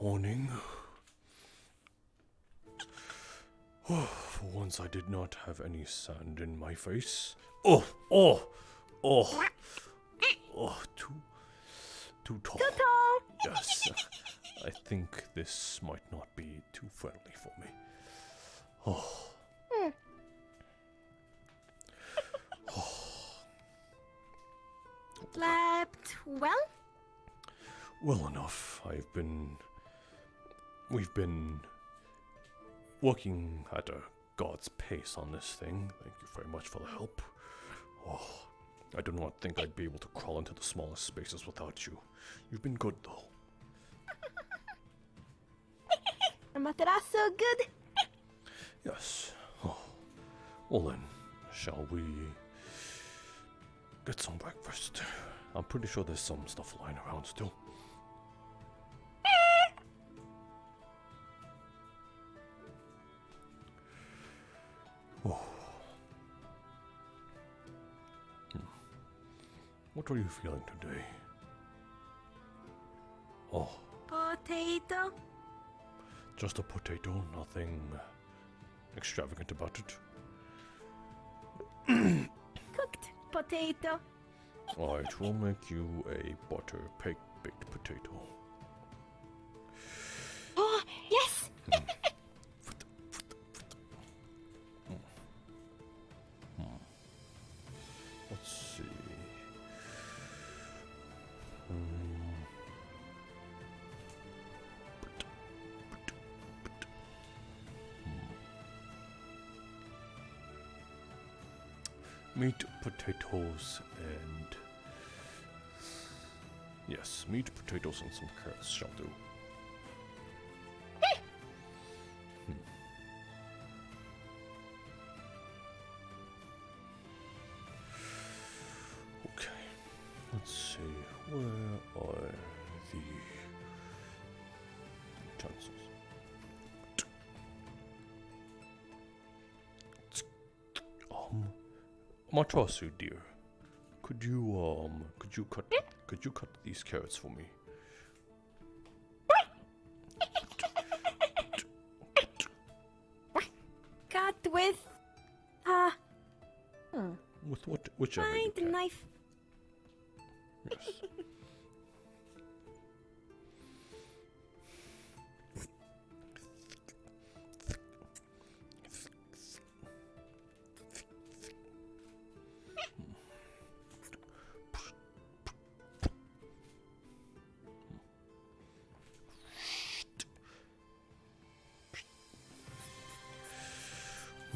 Morning. For once I did not have any sand in my face. Oh, too tall. Yes, I think this might not be too friendly for me. Slept well? Well enough. We've been working at a god's pace on this thing. Thank you very much for the help. I do not think I'd be able to crawl into the smallest spaces without you. You've been good, though. Amaterasu good? Yes. Well then, shall we get some breakfast? I'm pretty sure there's some stuff lying around still. What are you feeling today? Potato? Just a potato, nothing extravagant about it. Cooked potato. Alright, we'll make you a butter baked potato. Oh, yes! Let's see. Meat, potatoes, and... Yes, meat, potatoes, and some carrots shall do. Okay, let's see, where are the utensils? Matarasu, dear, could you cut these carrots for me? Cut with... With whichever you Find the can. knife. Yes.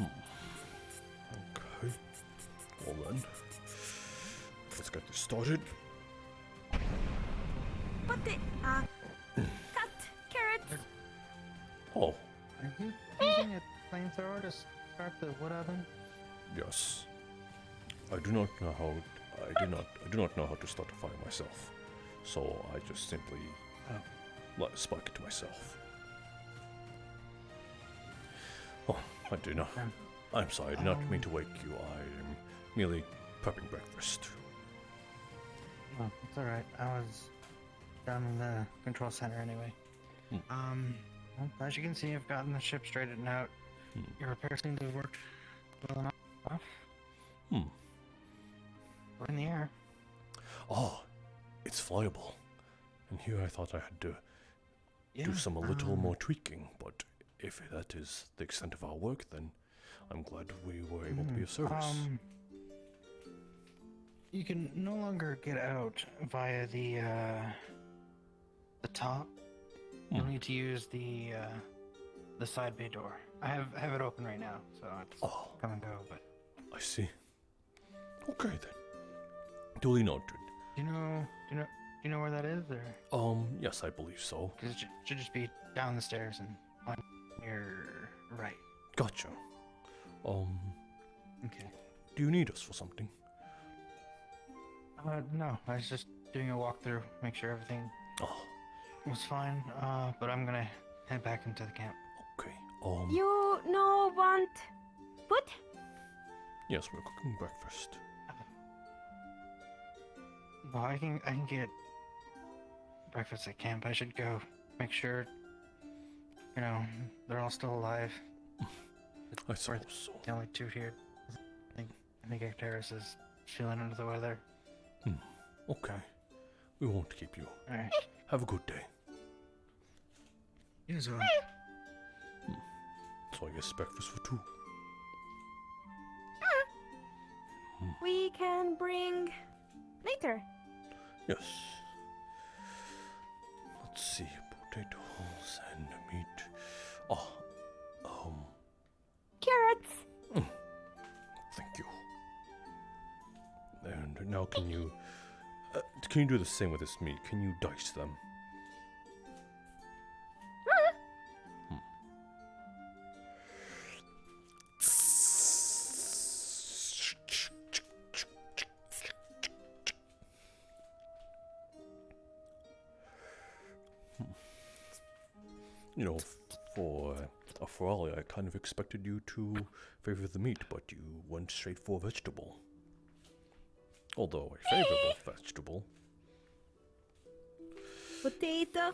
Okay. Well then, let's get this started. Cut carrots. Oh, Are you using a flamethrower to start the wood oven? yes. I do not know how to start a fire myself, so I just simply spark it myself. Oh, I do not. I'm sorry. I did not mean to wake you. I am merely prepping breakfast. Oh, it's alright. I was down in the control center anyway. Well, as you can see, I've gotten the ship straightened out. Your repairs seem to have worked well enough. We're in the air. Oh, it's flyable. And here I thought I had to do some a little more tweaking, but if that is the extent of our work, then I'm glad we were able to be of service. You can no longer get out via the top. You'll need to use the side bay door. I have it open right now, so it's come and go. But I see. Okay then. Duly noted. do you know where that is, or? Yes, I believe so. Because it should just be down the stairs and on your right. Gotcha. Okay. Do you need us for something? No, I was just doing a walkthrough, make sure everything Oh, was fine. But I'm gonna head back into the camp. okay. You no want food? Yes, we're cooking breakfast. Well, I can get breakfast at camp. I should go make sure, they're all still alive. I suppose so. The only two here. I think Arcturus is feeling under the weather. Okay. We won't keep you. Alright. Have a good day. You as well. So I guess breakfast for two. We can bring later. Yes. Let's see. Potatoes and meat. Carrots. Thank you. And now can you do the same with this meat? Can you dice them? You know, for Ollie, I kind of expected you to favor the meat, but you went straight for vegetable. Although a favorable vegetable. Potato.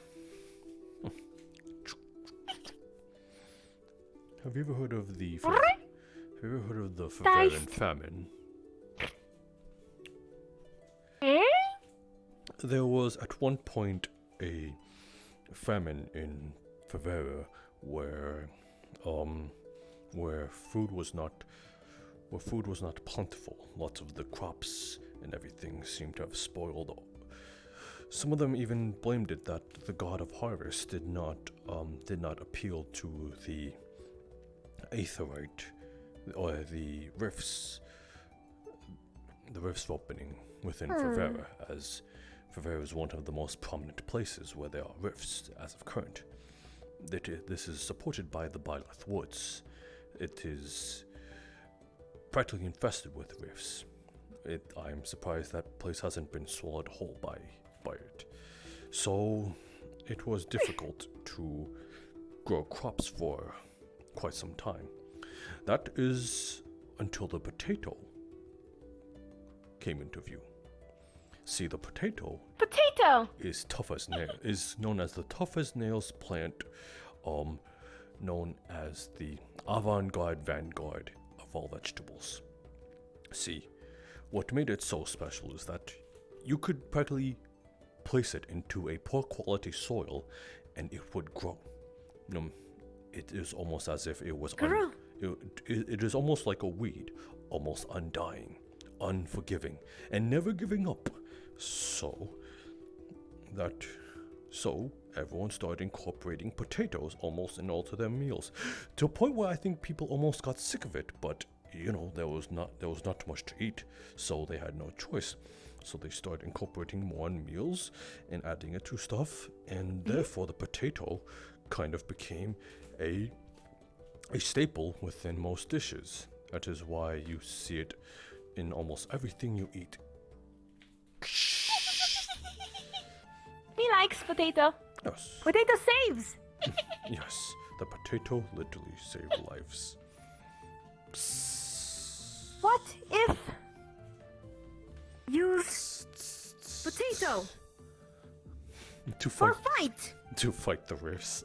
Have you ever heard of the Bavarian famine? There was at one point a famine in Bavaria where food was not plentiful. Lots of the crops and everything seemed to have spoiled. Some of them even blamed it that the god of harvest did not appeal to the aetherite or the rifts opening within Bavaria, as Bavaria is one of the most prominent places where there are rifts as of current. This is supported by the Byleth Woods. It is practically infested with rifts. I'm surprised that place hasn't been swallowed whole by it. So it was difficult to grow crops for quite some time. That is until the potato came into view. See, the potato is tough as nails. Is known as the tough as nails plant, known as the avant-garde vanguard of all vegetables. See, what made it so special is that you could practically place it into a poor quality soil, and it would grow. It is almost as if it was it is almost like a weed, almost undying, unforgiving, and never giving up. So everyone started incorporating potatoes almost in all to their meals, to a point where I think people almost got sick of it. But there was not much to eat, so they had no choice. So they started incorporating more in meals and adding it to stuff, and therefore the potato kind of became a staple within most dishes. That is why you see it in almost everything you eat. He likes potato. Yes. Potato saves. Yes, the potato literally saved lives. What if use potato for fight? To fight the rifts.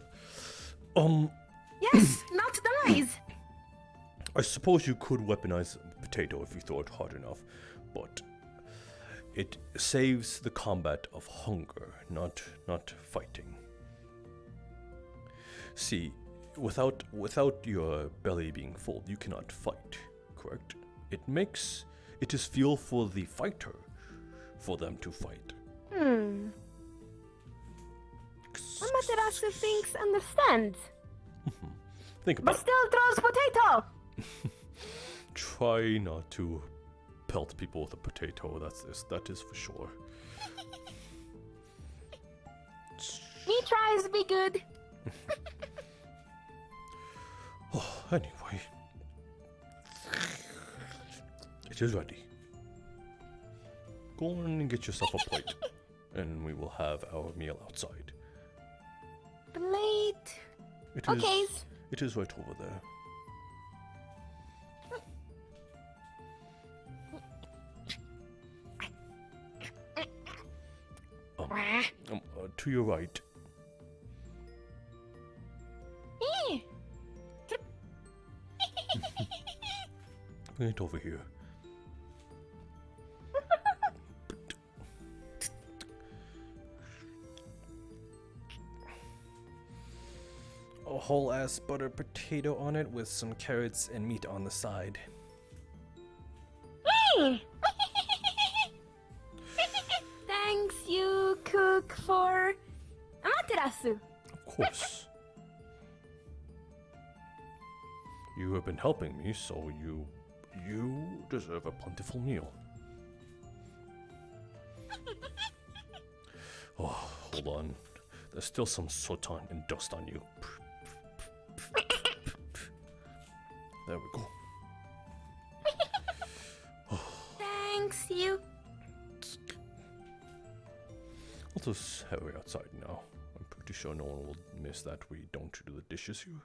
Yes, not the lies. I suppose you could weaponize potato if you thought hard enough, but it saves the combat of hunger, not fighting. See, without your belly being full, you cannot fight, correct? It is fuel for the fighter, for them to fight. Amaterasu thinks understands. Think about but still throws potato. Try not to pelt people with a potato, that is for sure. He tries to be good. Anyway. It is ready. Go on and get yourself a plate, and we will have our meal outside. Plate. It is right over there. To your right. Bring it over here. A whole ass buttered potato on it with some carrots and meat on the side. Thanks, you cook, for Amaterasu. Of course. You have been helping me, so you deserve a plentiful meal. Oh, hold on. There's still some soot and dust on you. There we go. Thanks, you. I'll just hurry outside now. I'm pretty sure no one will miss that we don't do the dishes here.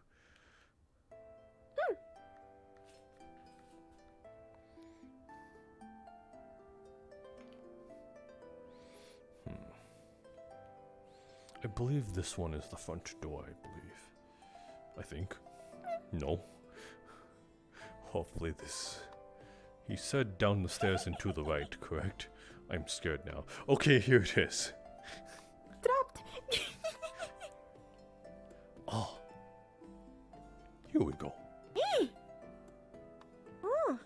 I believe this one is the front door, I think. No. Hopefully this... He said down the stairs and to the right, correct? I'm scared now. Okay, here it is. Dropped. Oh. Here we go. Oh,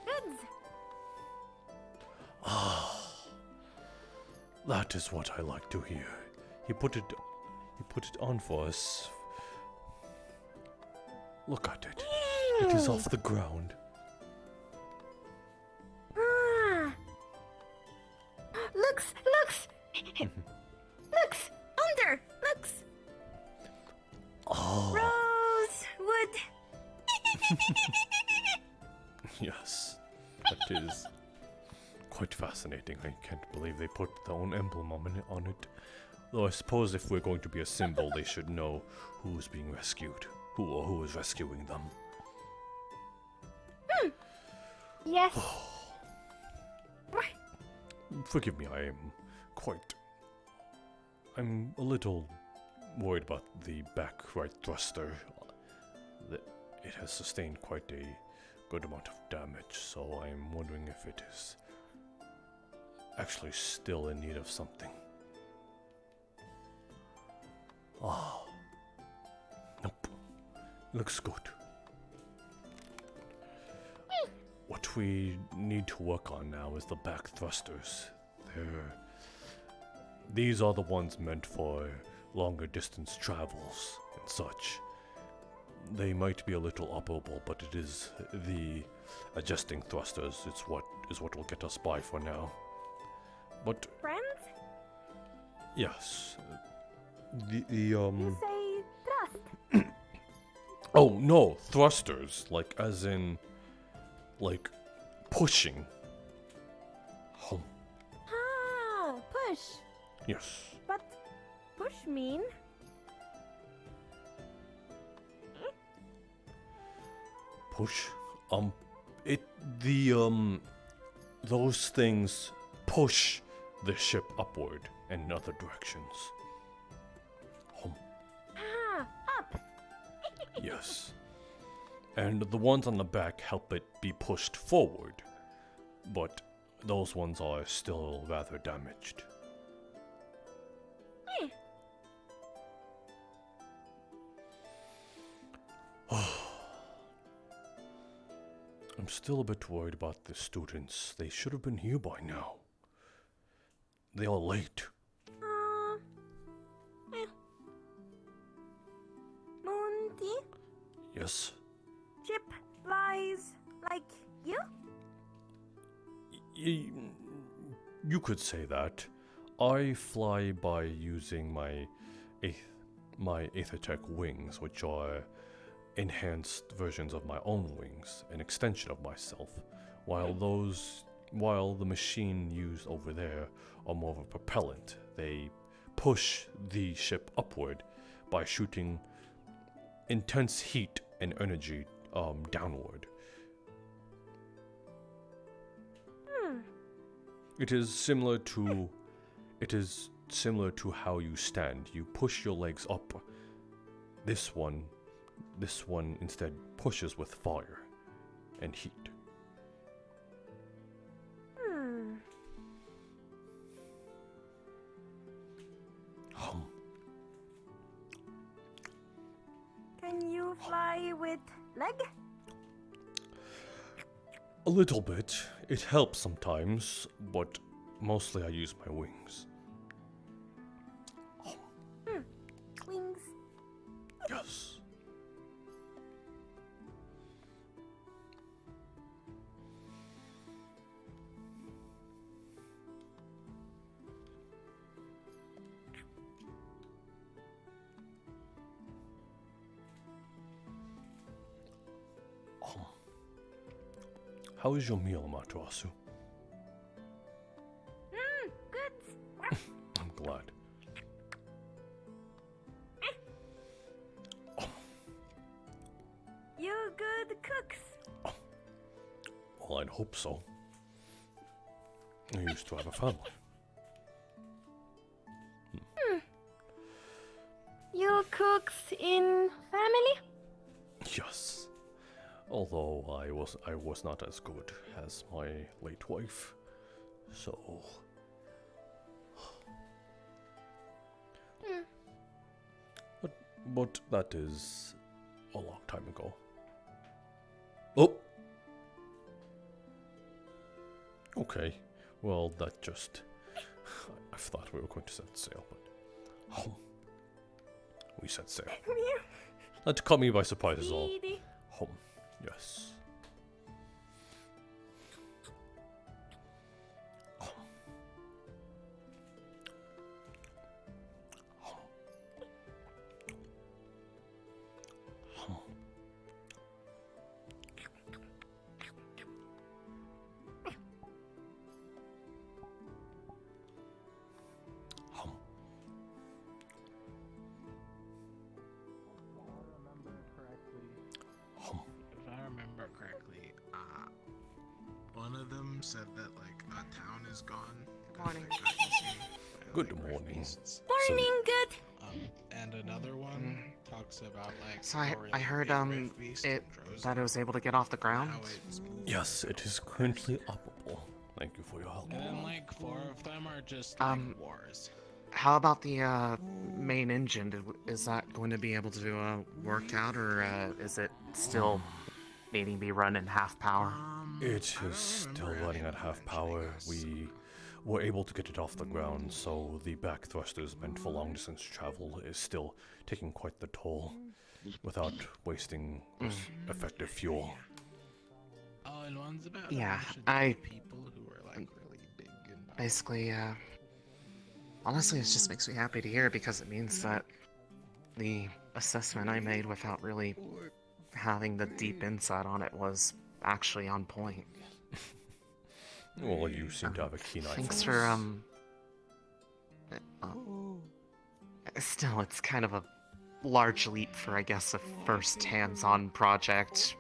good. Ah. That is what I like to hear. He put it on for us. Look at it. It is off the ground. Ah. Looks. Looks under. Looks. Oh. Rosewood. Yes. That is quite fascinating. I can't believe they put their own emblem on it. Though I suppose if we're going to be a symbol, they should know who's being rescued. Who is rescuing them. Yes. Forgive me, I'm a little worried about the back right thruster. It has sustained quite a good amount of damage, so I'm wondering if it is actually still in need of something. Ah. Nope. Looks good. What we need to work on now is the back thrusters. These are the ones meant for longer distance travels and such. They might be a little operable, but it is the adjusting thrusters. It's what will get us by for now. But Friends? yes. You say trust. Oh no, thrusters, like as in like pushing. Hum. Ah, push. Yes. But push mean? Push. Those things push the ship upward and in other directions. Hum. Ah, up. Yes. And the ones on the back help it be pushed forward, but those ones are still rather damaged. I'm still a bit worried about the students. They should have been here by now. They are late. Monty? Yes? Ship flies like you? You could say that. I fly by using my Aethertech wings, which are enhanced versions of my own wings, an extension of myself, while the machine used over there are more of a propellant. They push the ship upward by shooting intense heat and energy downward. It is similar to how you stand. You push your legs up. This one instead pushes with fire and heat. Can you fly with leg? A little bit. It helps sometimes, but mostly I use my wings. Wings. Yes. How is your meal, Matarasu? Good. I'm glad. You good cooks? Well, I'd hope so. I used to have a family. You cooks in family? Yes. Although I was not as good as my late wife. So but that is a long time ago. Oh. Okay. Well, that just I thought we were going to set sail, but we set sail. That caught me by surprise as all. Home. Yes. Said that like a town is gone. Morning. Good morning. Morning, good. And another one talks about like. So I heard that it was able to get off the ground. Yes, it is currently operable. Thank you for your help. And then like 4 of them are just like wars. How about the main engine? Is that going to be able to work out, or is it still needing to be run in half power? It is still running at half power. We were able to get it off the ground, so the back thrusters meant for long distance travel is still taking quite the toll without wasting effective fuel. Oh, and one's about Yeah, people who are like really big and basically, honestly, it just makes me happy to hear because it means that the assessment I made without really having the deep insight on it was actually on point. Well, you seem to have a keen eye. Thanks for for still, it's kind of a large leap for, I guess, a first hands-on project.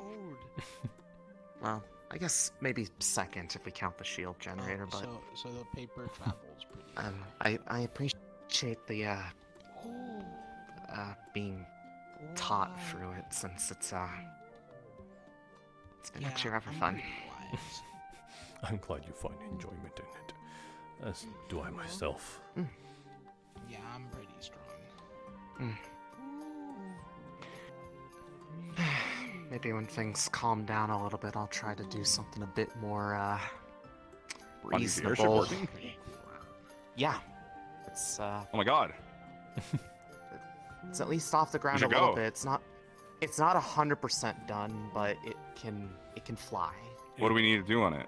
Well, I guess maybe second if we count the shield generator, but so the paper travels pretty. I appreciate the being taught through it, since it's been actually rather fun. I'm glad you find enjoyment in it, as do I myself. Yeah, I'm pretty strong. Maybe when things calm down a little bit, I'll try to do something a bit more reasonable. Yeah, it's Oh my god. it's at least off the ground a little bit. It's not 100% done, but it can fly. What do we need to do on it?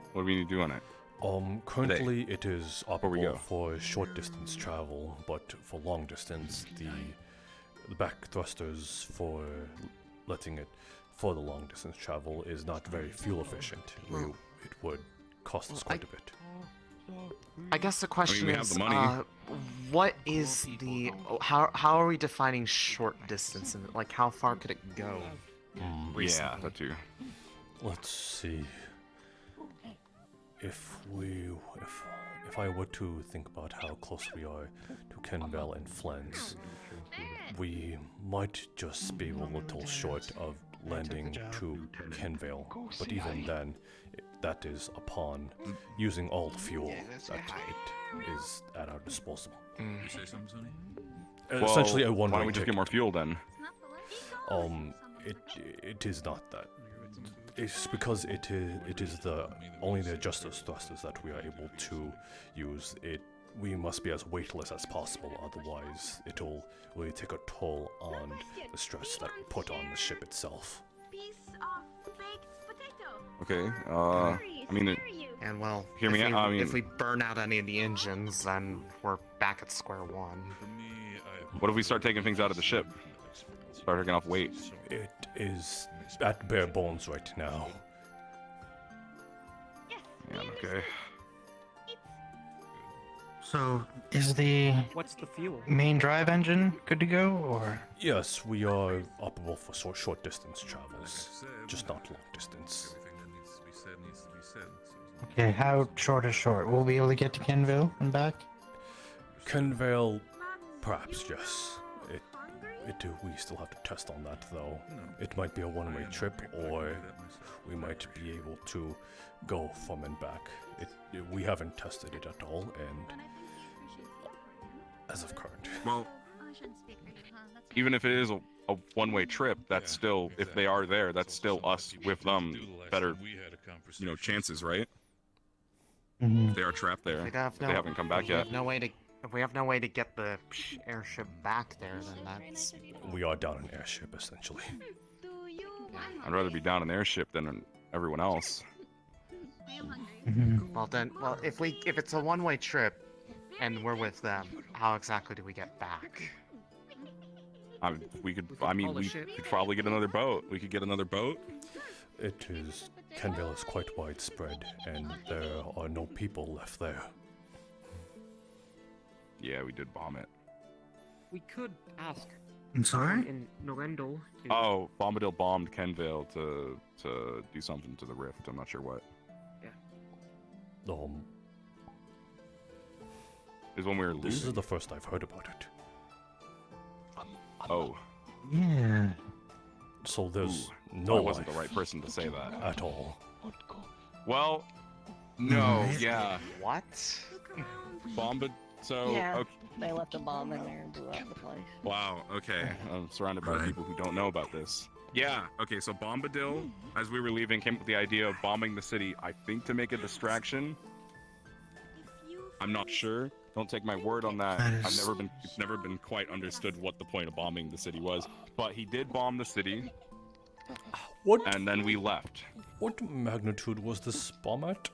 Currently it is we operable go? for short distance travel, but for long distance, the back thrusters for letting it for the long distance travel is not very fuel efficient. It would cost us quite a bit. I guess the question we have is, the money. what is the how are we defining short distance and like how far could it go? Yeah, Recently? that too. Let's see. If I were to think about how close we are to Kenville and Flens, we might just be a little short of landing to Kenville. But even then, that is upon using all the fuel that it is at our disposal. You say something, Sonny? Essentially a Why one-way don't we just get more fuel then? It is not that. It's because it is the only the adjusters thrusters that we are able to use. We must be as weightless as possible, otherwise it'll really take a toll on the stress that we put on the ship itself. Okay, I mean, And well, Hear me if, out, we, I mean- if we burn out any of the engines, then we're back at square one. For me, I what if we start taking things out of the ship? Start taking off weight. It is at bare bones right now. Yeah, okay. So, is the What's the fuel? main drive engine good to go, or? Yes, we are operable for short distance travels, just not long distance. everything that needs to be said needs to be said. So Okay, how short is short? We'll be able to get to Kenville and back? Kenvale, perhaps yes. We still have to test on that though. It might be a one-way trip, or we might be able to go from and back. We haven't tested it at all, and as of current. Well, even if it is a one-way trip, that's still, if they are there, that's still us with them better, chances, right? Mm-hmm. If they are trapped there. We'd have They no- haven't come back we yet. have no way to. If we have no way to get the airship back there, then that's. We are down an airship, essentially. I'd rather be down an airship than everyone else. Mm-hmm. Well then, if it's a one-way trip, and we're with them, how exactly do we get back? We could probably get another boat. We could get another boat. Kenvale is quite widespread, and there are no people left there. Yeah, we did bomb it. We could ask I'm sorry? in Norendel. Oh, Bombadil bombed Kenvale to do something to the rift. I'm not sure what. Is when we were This is losing. the first I've heard about it. Oh, Yeah. So there's I no wasn't the life right person to say that. at all. Well, no, Mhm. yeah, What? bombed. So, Yeah. okay. They left a bomb in there and blew up the place. Wow, okay. I'm surrounded by people who don't know about this. Yeah, okay, so Bombadil, as we were leaving, came up with the idea of bombing the city, I think to make a distraction. I'm not sure. Don't take my word on that. That is- It's never been quite understood what the point of bombing the city was. But he did bomb the city, What and then we left. what magnitude was this bomb at?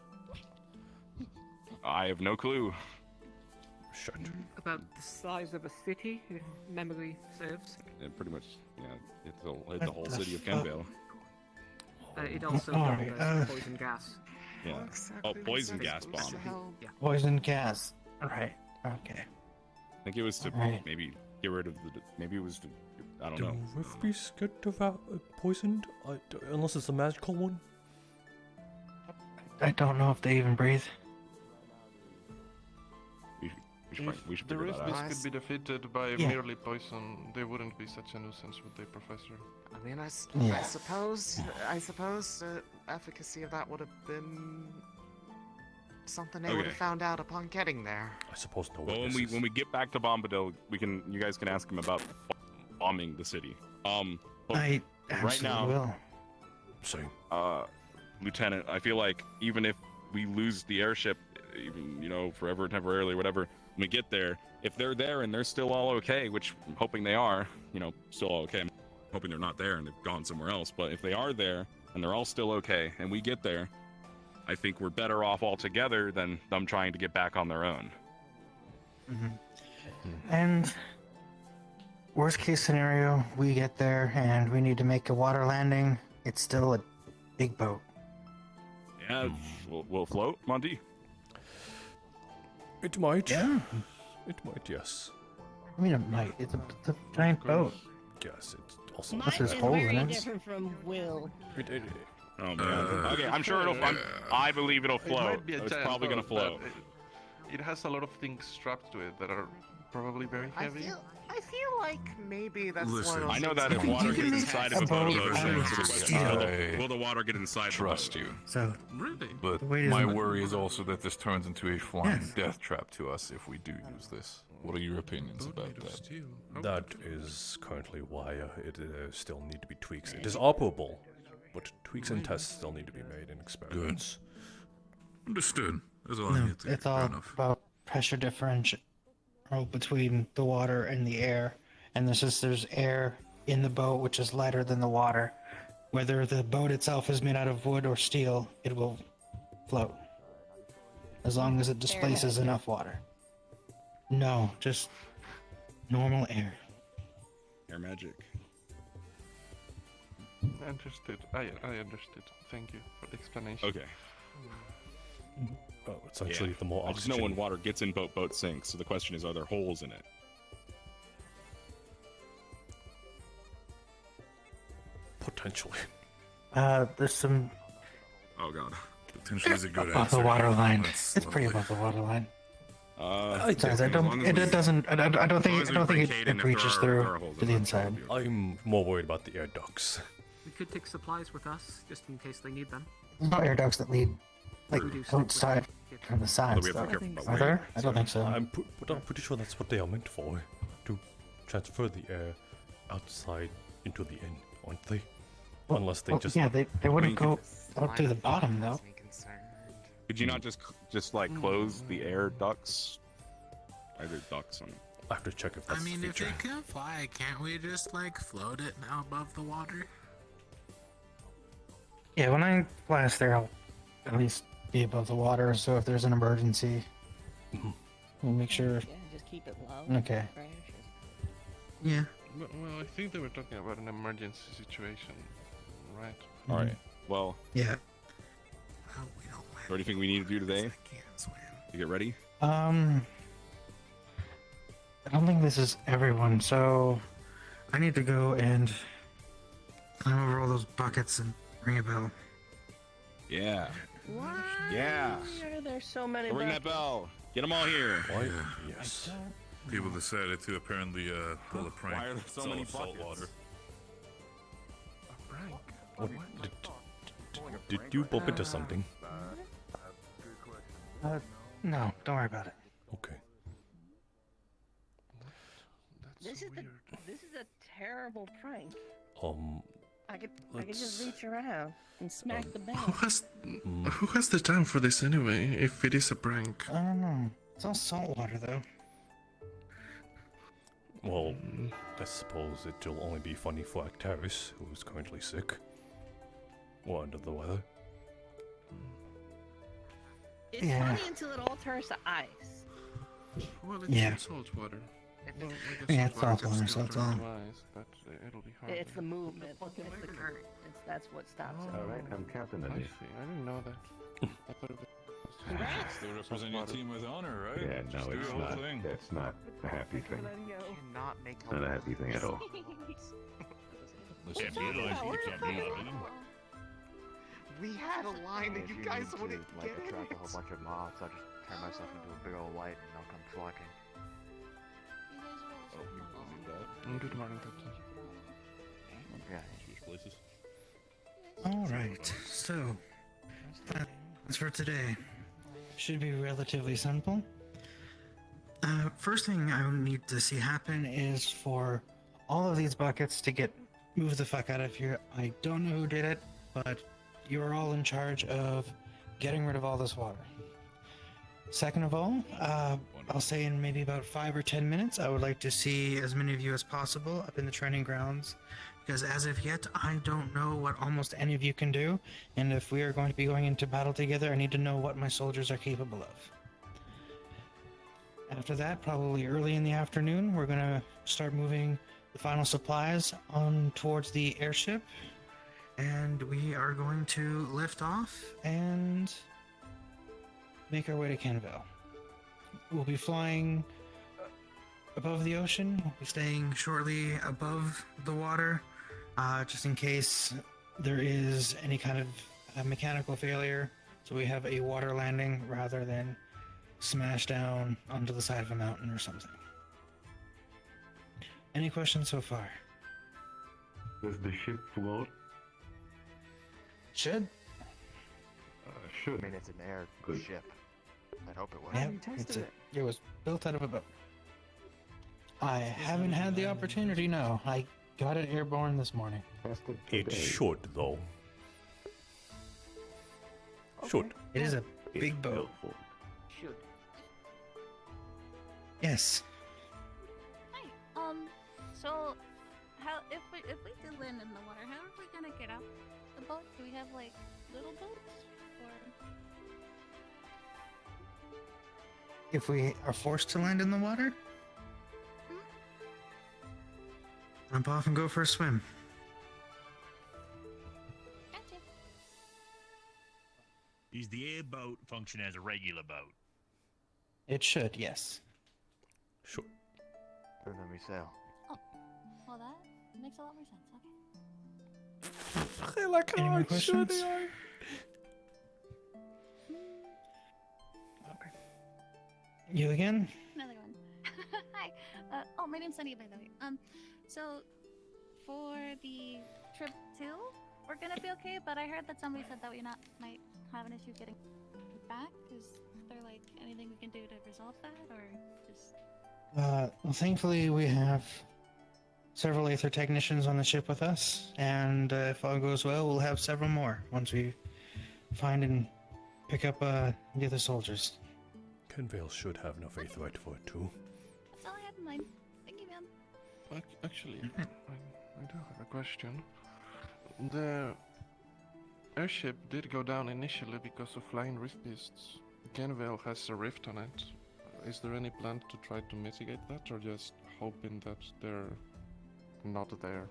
I have no clue. Shit. About the size of a city, if memory serves. It pretty much, yeah, it's the whole the city of fuck? Kenvale. It also Alright, doubled as poison gas. Yeah. Exactly Oh, poison what gas it's supposed bomb. to help. Yeah. Poison gas. Right. Okay. I think it was to Right. maybe get rid of the. Maybe it was to. I don't Do know. rift beasts get poisoned? Unless it's a magical one? I don't know if they even breathe. We should The figure rift that beast out. could be defeated by Yeah. merely poison. They wouldn't be such a nuisance, would they, Professor? I mean, I Yeah. suppose the efficacy of that would have been something they would Okay. have found out upon getting there. I suppose no Well, witnesses. when we get back to Bombadil, you guys can ask him about bombing the city. But I right absolutely now- will. Same. Lieutenant, I feel like even if we lose the airship, even forever, temporarily, whatever, when we get there, if they're there and they're still all okay, which I'm hoping they are, still all okay. I'm hoping they're not there and they've gone somewhere else. But if they are there and they're all still okay, and we get there, I think we're better off altogether than them trying to get back on their own. And worst case scenario, we get there and we need to make a water landing. It's still a big boat. Yeah, we'll float, Monty. It might. Yeah. It might, yes. I mean, it might. It's a giant boat. Yes, it's also... Might there's is holes in very it. different from will. Oh man. Okay, I'm sure I believe it'll It float. might be a It's giant probably gonna boat, but float. It has a lot of things strapped to it that are probably very heavy. I feel like maybe that's Listen, one of I know those that if things- water You can gets make inside a of the boat, boat it'll out sink. of So the question is, steel. will the water get inside Trust the boat? you. So Really? But The weight is my in the- worry is also that this turns into a flying Yes. death trap to us if we do use this. What are your opinions Boat about made of that? steel. How That could you- is currently why it still need to be tweaks. It is operable, but tweaks and tests still need to be made in experiments. Understood. That's all I no, need to it's Fair all enough. about pressure differential between the water and the air. And there's air in the boat which is lighter than the water. Whether the boat itself is made out of wood or steel, it will float. As long as it displaces enough water. No, just normal air. Air magic. Understood. I understood. Thank you for the explanation. Okay. Oh, it's actually the more I just oxygen. know when water gets in boat sinks. So the question is, are there holes in it? Potentially. There's some Oh god. Potentially is a good above answer. the water line. That's It's pretty lovely. above the water line. Uh, Besides, I as don't. long as It we- doesn't. I don't think. as I we don't bring think Kate it in, if there reaches are through holes to in the it, inside. that'll be okay. I'm more worried about the air ducts. We could take supplies with us, just in case they need them. There's no air ducts that lead like We do stick with outside it. from the sides. we have to Though. be careful about Are weight. there? I don't think so. But I'm pretty sure that's what they are meant for. To transfer the air outside into the inn, aren't they? Well, Unless they well, just... yeah, they wouldn't I mean, go up to the bottom though. Makes me concerned. could you not just like close the air ducts? Either ducts on. I have to check if that's I mean, the if feature. they can fly, can't we just like float it now above the water? Yeah, when I blast there, I'll at least be above the water. So if there's an emergency, we'll make sure. Yeah, just keep it low. Okay. Crash. Yeah. Well, I think they were talking about an emergency situation, right? All right. Well, Yeah. Oh, we don't land. what do you think we need to do today I can't swim. to get ready? I don't think this is everyone, so I need to go and climb over all those buckets and ring a bell. Yeah. Why Yeah. are there so many Ring that buckets? bell. Get them all here. Why? Yes. People decided to apparently pull a prank. Why are there so It's many all salt buckets? water. A prank. What, did you bump into something? No, don't worry about it. Okay. This is this is a terrible prank. I could just let's- reach around and smack the bell. Who has the time for this anyway? If it is a prank. I don't know. It's all salt water though. Well, I suppose it'll only be funny for Actaris, who is currently sick. Or under the weather. It's Yeah. funny until it all turns to ice. Well, it's Yeah. salt water. Well, Yeah, it's salt water, so it's all. But it'll be hard. It's the movement. It's the current. That's what stops it. Alright, I'm captain of this. I didn't know that. I thought it was Congrats. Still represent your team with honor, right? Yeah, Just no, do it's your whole not. thing. It's not a happy thing. Cannot make Not a happy thing at all. Listen, you realize you can't do nothing. We had a line that you guys wouldn't like get. attract a whole bunch of mobs, I'll just turn myself into a big old light and they'll come flocking. Good morning, Captain. Yeah. Places. Alright, so that's for today. Should be relatively simple. First thing I need to see happen is for all of these buckets to get moved the fuck out of here. I don't know who did it, but you are all in charge of getting rid of all this water. Second of all, I'll say in maybe about 5 or 10 minutes, I would like to see as many of you as possible up in the training grounds, because as of yet, I don't know what almost any of you can do, and if we are going to be going into battle together, I need to know what my soldiers are capable of. After that, probably early in the afternoon, we're going to start moving the final supplies on towards the airship, and we are going to lift off and make our way to Canville. we'll be flying above the ocean. We'll be staying shortly above the water, just in case there is any kind of mechanical failure. So we have a water landing rather than smash down onto the side of a mountain or something. Any questions so far? Does the ship float? Should. Should. I mean, it's an airship. I'd hope it would. Yeah, it was built out of a boat. I haven't had the opportunity, no. I got it airborne this morning. It should, though. Should. It is a big boat. Should. Yes. Hi. So, how if we do land in the water, how are we gonna get out the boat? Do we have like little boats, or? If we are forced to land in the water, jump off and go for a swim. Gotcha. Does the airboat function as a regular boat? It should, yes. Sure. Then we sail. Oh, well that makes a lot more sense. Okay. I like Any how more unsure questions? they are. Okay. You again? Another one. Hi. Oh, my name's Sunny, by the way. So for the trip too, we're gonna be okay. But I heard that somebody said that we might have an issue getting back. Is there like anything we can do to resolve that, or just? Well, thankfully we have several Aether technicians on the ship with us, and if all goes well, we'll have several more once we find and pick up the other soldiers. Kenvale should have enough aetherite for it too. That's all I had in mind. Thank you, ma'am. Actually, I do have a question. The airship did go down initially because of flying rift beasts. Kenvale has a rift on it. Is there any plan to try to mitigate that, or just hoping that they're not there?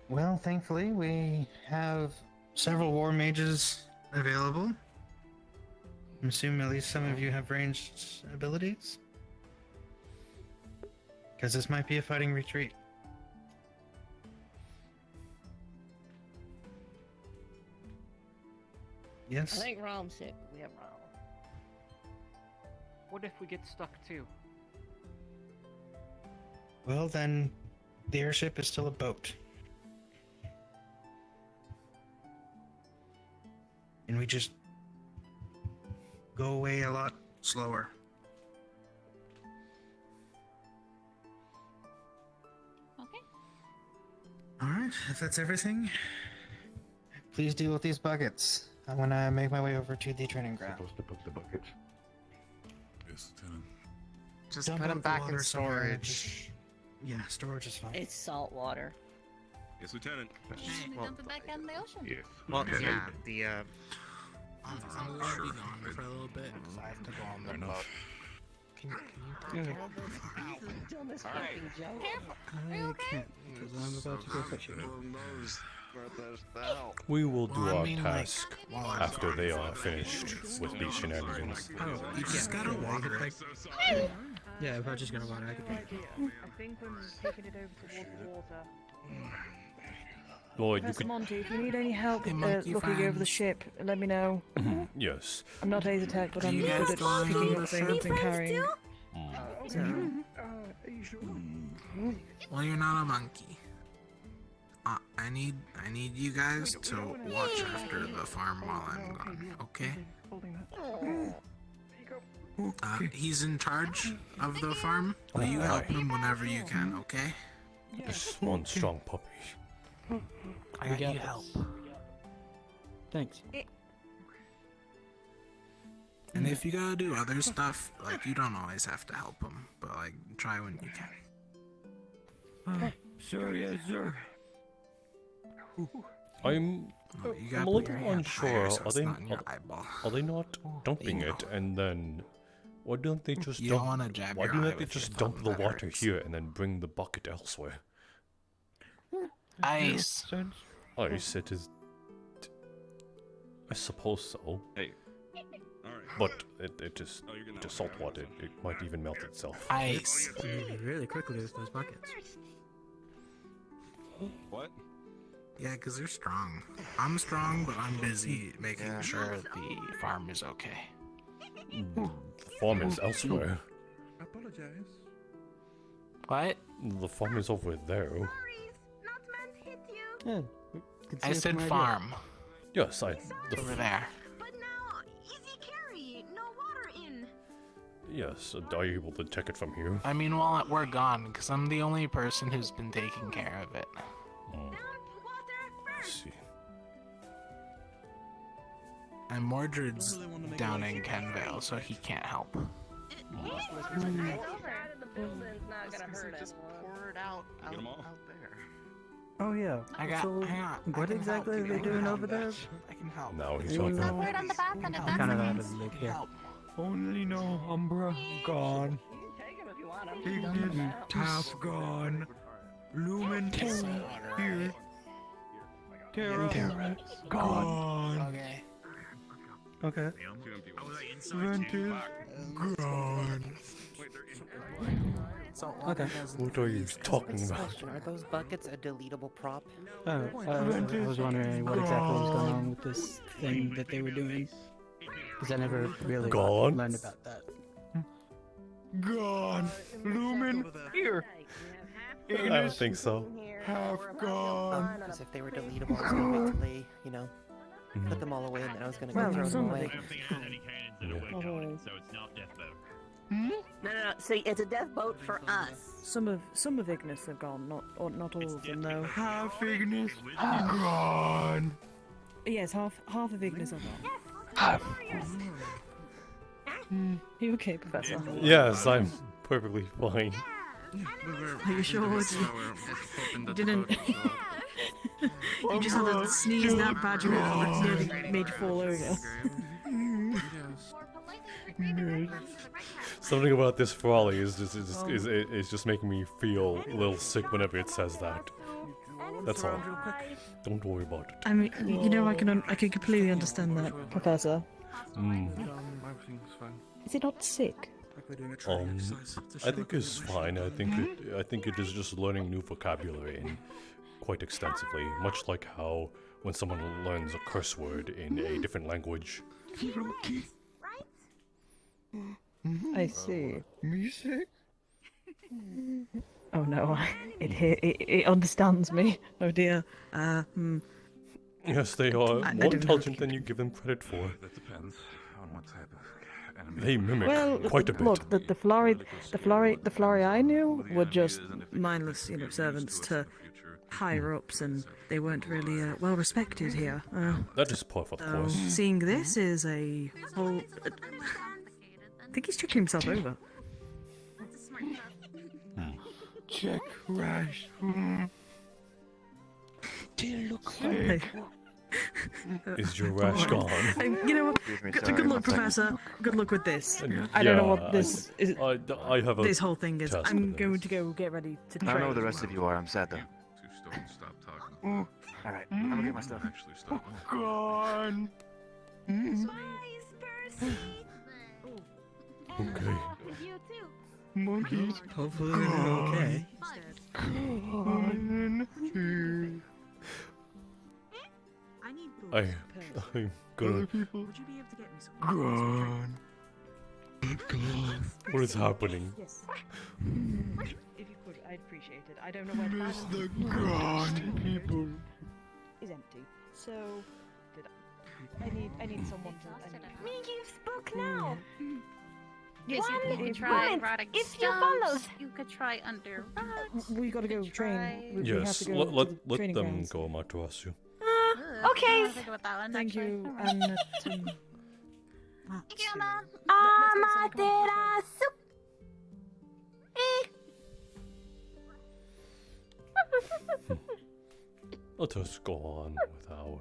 Well, thankfully we have several war mages available. I'm assuming at least some of you have ranged abilities. Because this might be a fighting retreat. Yes? I think Rom's sick. We have Rom. What if we get stuck too? Well, then the airship is still a boat. And we just go away a lot slower. Okay. Alright, if that's everything, please deal with these buckets. I'm gonna make my way over to the training ground. Supposed to put the buckets. Yes, Lieutenant. Just Dump put out them the back in water somewhere, storage. Yeah, storage is fine. It's salt water. Yes, Lieutenant. Can we dump it back out in the ocean? Yes. Well, Lieutenant. yeah, I'm gonna be gone for a little bit. I have to go on the boat. Can you take care of this? Dumbest fucking joke. I can't, because I'm about to go fishing. We will do Well, I our mean, like, task while I'm after they are finished with these shenanigans. Oh, you just gotta water it. Yeah, if I just gotta water it, I I think I'm taking it over towards the water. Lloyd, you Professor could... Monty, if you need any help Hey, monkey looking over the friends. ship, let me know. Yes. I'm not Aether Tech, but Do I'm you good guys at go on picking the up things and carrying. Mm. Are you sure? Well, you're not a monkey. I need you guys to watch after the farm while I'm gone, okay? Holding that. Okay. There you go. He's in charge of the farm. Will you help him whenever you can, okay? This one strong puppy. I got you help. Thanks. And if you gotta do other stuff, like, you don't always have to help him, but, like, try when you can. Sorry, yes, sir. I'm Oh, you gotta I'm a put your little hand higher unsure. so Are it's they not in your eyeball. are they not dumping you it and then why don't they just You don't wanna jab why your don't eye they with your just dump thumb, the that water hurts. here and then bring the bucket elsewhere? Ice. Ice, it is. I suppose so. Hey. Alright. but it is salt water. It might even melt itself. Ice. Really quickly with those buckets. What? Yeah, because they're strong. I'm strong, but I'm busy making sure the farm is okay. The farm is elsewhere. Apologize. What? The farm is over there. Yeah, I said farm. Yes, Over there. But now, easy carry, no water in. Yes, are you able to check it from here? I mean, while we're gone, because I'm the only person who's been taking care of it. Let's see. And Mordred's down in Kenvale, so he can't help. Just pour it out there. Oh yeah. What exactly are they doing over there? I can help. Now he's Put helping. word on the back end if that's Kind of the out case. of the loop here. Only no Umbra gone. Ignis half gone. Lumen here. Terra gone. Okay. Okay. Ventus gone. So Okay. What are you talking about? Question, are those buckets a deletable prop? I was wondering what exactly was going on with this thing that they were doing. Because I never really learned about that. Gone. Lumen here. I don't think so. Half gone. Because if they were deletable, I was gonna wait till they, you know, put them all away, and then I was gonna go throw them away. So it's not death boat. No. See, it's a death boat for us. Some of Ignis have gone, not all of them though. Half Ignis gone. Yes, half of Ignis are gone. Half. Are you okay, Professor? Yes, I'm perfectly fine. Are you sure? You didn't. You just had a sneeze that badger that nearly made you fall over. Something about this Frawley is just making me feel a little sick whenever it says that. That's all. Don't worry about it. I mean, you know, I can completely understand that, Professor. Everything's fine. Is it not sick? I think it's fine. I think it is just learning new vocabulary and quite extensively, much like how when someone learns a curse word in a different language. I see. Music? Oh no, it understands me. Oh dear. Yes, they are more intelligent than you give them credit for. That depends on what type of enemy. They mimic quite a bit. Look, the Flori I knew were just mindless, you know, servants to higher ups, and they weren't really well respected here. That is part of course. Seeing this is a whole. I think he's checking himself over. Check rash. Is your rash gone? You know what? Good luck, Professor. Good luck with this. I don't know what this is. I have a this whole thing is. test I'm for going to go get ready to I don't know where train. the rest of you are. I'm sad though. Stop talking. Alright, I'm gonna get my stuff. Actually, stop. Gone. Okay. You too. Monkeys. Hopefully they're okay. Gone. I'm gonna. Would you be able to get me some? Gone. What is happening? Yes. If you could, I'd appreciate it. I don't know where Miss the gone people. is empty. So, did I need someone to. Me give spook now. Yes, One you could try moment, rotting if you stones. follow. You could try under rocks. We gotta go train. We have Yes, to go let to the training them grounds. go, Matarasu. Okay. Think about that one, Thank actually. you, Thank you, Emma. Amaterasu. Let us go on with our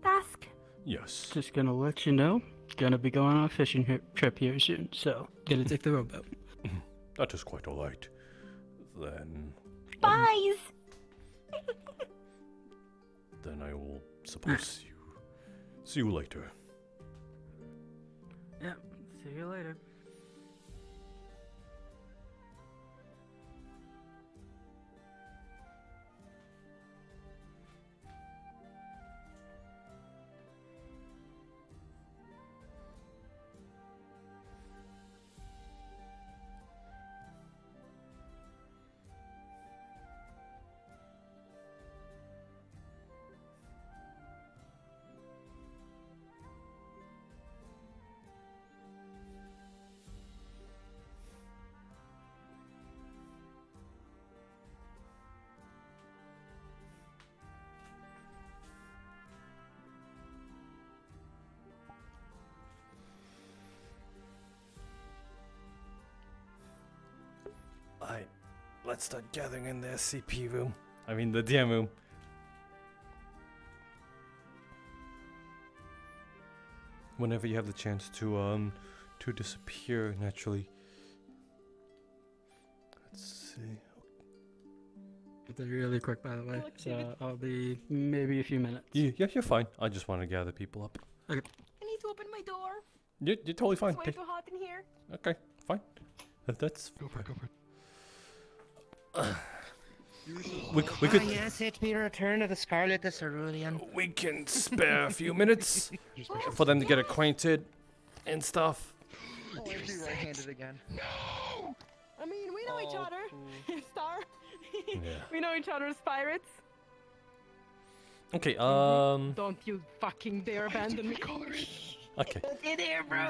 Task. yes. Just gonna let you know, gonna be going on a fishing trip here soon, so gonna take the rowboat. That is quite alright. Then Spies. then I will suppose you See you later. Yep. See you later. Alright, let's start gathering in the SCP room. I mean the DM room. Whenever you have the chance to disappear naturally. Let's see. It's really quick, by the way. So I'll be maybe a few minutes. Yeah, you're fine. I just want to gather people up. Okay. I need to open my door. You're totally fine. It's way too hot in here. Okay, fine. That's Go for it. we could. Yes, it's been returned to the Scarlet the Cerulean. We can spare a few minutes for them to get acquainted and stuff. Oh, I'd be right-handed again. No! I mean, we know each other. Star. Yeah. We know each other as pirates. Okay. Don't you fucking dare abandon me. Okay. Get here, bro.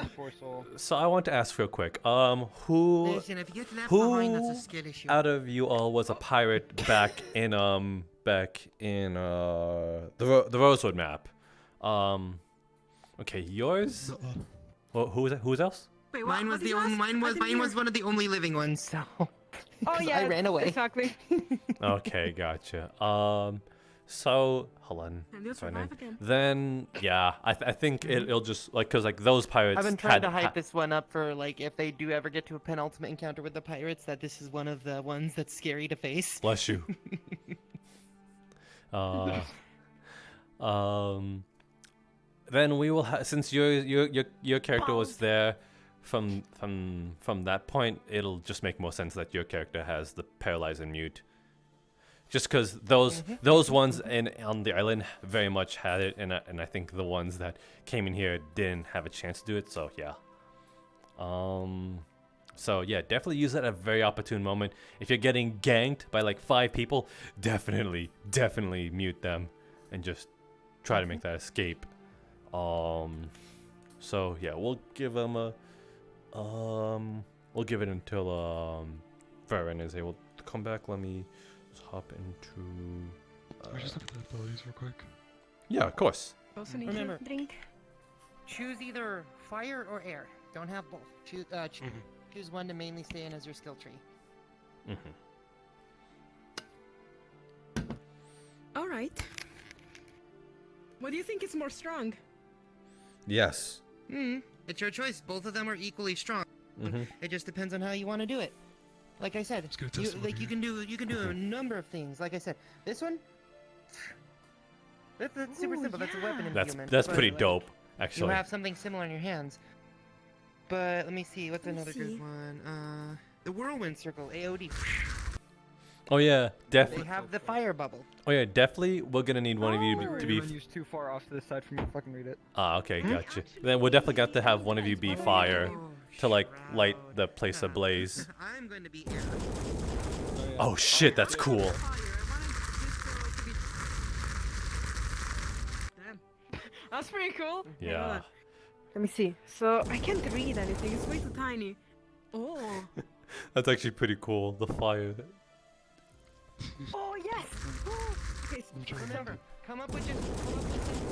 So I want to ask real quick. Who Listen, if you get left behind, that's a skill issue. out of you all was a pirate back in the Rosewood map? Okay, yours. Well, who's else? Wait, mine was the only. Mine was one of the only living ones. So. Oh yeah, I ran away. Exactly. Okay, gotcha. So hold on. And you'll survive again. Then yeah, I think it'll just cause those pirates. I've been trying to hype this one up for if they do ever get to a penultimate encounter with the pirates, that this is one of the ones that's scary to face. Bless you. Then we will since your character was there from that point, it'll just make more sense that your character has the paralyze and mute. Just because those ones on the island very much had it, and I think the ones that came in here didn't have a chance to do it. So yeah. So yeah, definitely use that at a very opportune moment. If you're getting ganked by 5 people, definitely mute them and just try to make that escape. So yeah, we'll give them we'll give it until Varen is able to come back. Let me just hop into. Can we just look at the abilities real quick? Yeah, of course. Remember, drink. Choose either fire or air. Don't have both. Choose one to mainly stay in as your skill tree. All right. What do you think is more strong? Yes. It's your choice. Both of them are equally strong. It just depends on how you want to do it. Like I said, you can do a number of things. Like I said, this one. That's super simple. That's a weapon implement. That's pretty dope, actually. You have something similar in your hands. But let me see. What's another good one? The whirlwind circle, AOD. Oh yeah, definitely. They have the fire bubble. Oh yeah, definitely. We're gonna need one of you to be. Use too far off to the side for me to fucking read it. Ah, okay, gotcha. Then we'll definitely got to have one of you be fire to light the place ablaze. I'm going to be air. Oh shit, that's cool. That's pretty cool. Yeah. Let me see. So I can't read anything. It's way too tiny. Oh. That's actually pretty cool. The fire. Oh yes. Okay, Remember, come up with some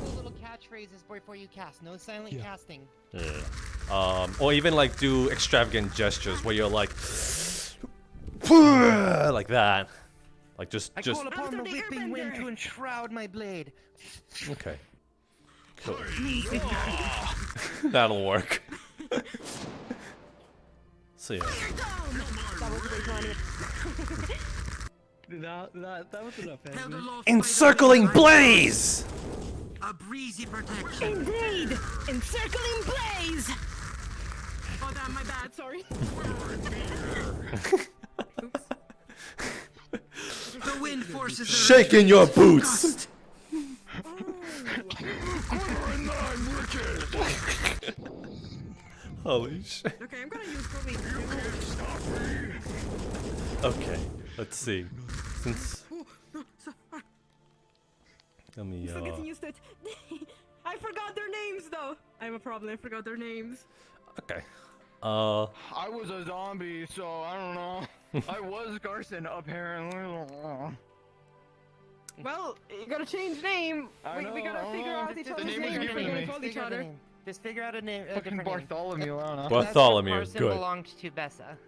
cool little catchphrases before you cast. No silent casting. Yeah. Or even do extravagant gestures where you're like that. Just. I call upon the whipping wind to enshroud my blade. Okay. Cool. That'll work. So yeah. That was way too tiny. That was enough. Encircling blaze. A breezy protection. Indeed! Encircling blaze! Oh, damn, my bad, sorry. The wind forces Shaking your boots! Holy shit. Okay, I'm gonna use probably. Okay, let's see. Since let me I'm still getting used to it. I forgot their names though. I have a problem. I forgot their names. okay. I was a zombie, so I don't know. I was Garson, apparently. Well, you gotta change name. We gotta figure out each other's names before we call each other. Just figure out a name. Fucking Bartholomew, I don't know. Bartholomew, Carson good. belonged to Bessa.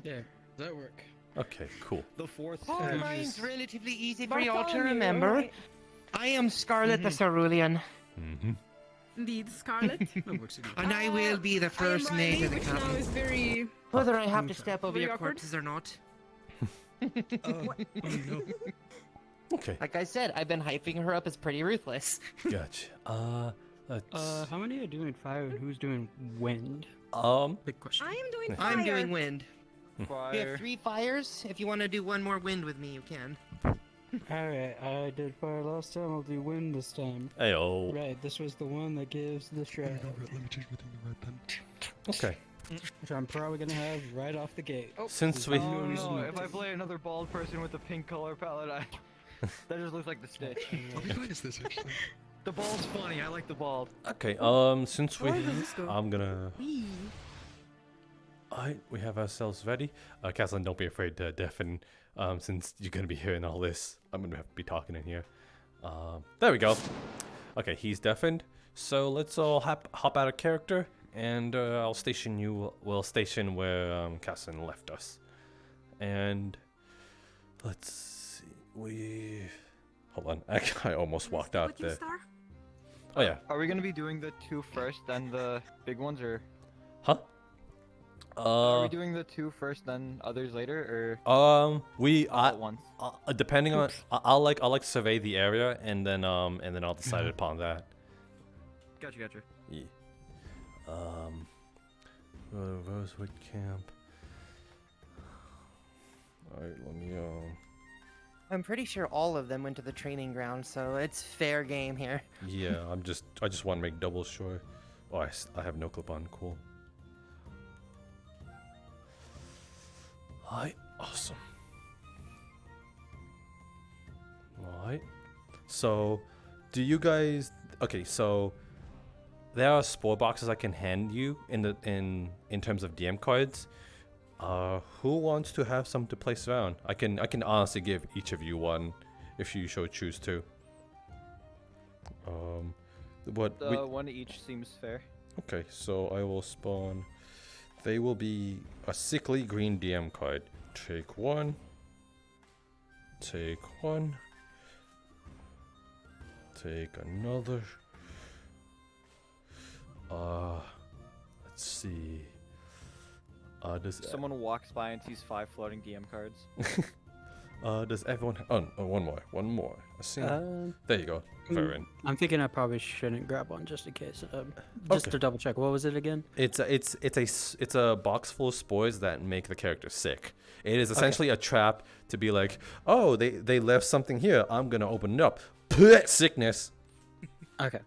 There, that work. Okay, cool. The fourth. Oh, mine's relatively easy for you all to Bartholomew, remember. right? I am Scarlet the Cerulean. Indeed, Scarlet. And I will be the first mate of the which now captain. is very. Whether I have to step over Very your awkward. corpses or not. Okay. Like I said, I've been hyping her up as pretty ruthless. Gotcha. Let's... How many are doing fire and who's doing wind? Big question. I am doing fire. I'm doing wind. We have 3 fires. If you want to do one more wind with me, you can. Alright, I did fire last time, I'll do wind this time. Ayo. Right, this was the one that gives the shroud. Let me change my thing to red then. Okay. Which I'm probably gonna have right off the gate. Since we... Oh no, if I play another bald person with a pink color palette, that just looks like the Stitch. What is this actually? The bald's funny, I like the bald. Okay, since we... I'm gonna... Alright, we have ourselves ready. Caslin, don't be afraid to deafen, since you're gonna be hearing all this. I'm gonna have to be talking in here. There we go. Okay, he's deafened. So let's all hop out of character, and I'll station you. We'll station where Caslin left us. And let's see. We hold on. I almost walked out there. Oh yeah. Are we gonna be doing the 2 first, then the big ones, or? Huh? Are we doing the 2 first, then others later, or? All at once? Depending on, I'll like survey the area, and then I'll decide upon that. Gotcha. Yeah. Rosewood camp. Alright, let me I'm pretty sure all of them went to the training ground, so it's fair game here. Yeah, I just want to make double sure. Oh, I have no clip on. Cool. Alright, awesome. Alright. So, do you guys... Okay, so... There are spore boxes I can hand you in terms of DM cards. Who wants to have some to place around? I can honestly give each of you one, if you so choose to. One each seems fair. Okay, so I will spawn. They will be a sickly green DM card. Take one. Take one. Take another. Let's see. Does someone walks by and sees 5 floating DM cards? Does everyone? Oh, one more. I see. There you go. Verin. I'm thinking I probably shouldn't grab one just in case. Just to double check. What was it again? It's a box full of spores that make the character sick. It is essentially a trap to be like, oh, they left something here. I'm gonna open it up. Sickness. Okay.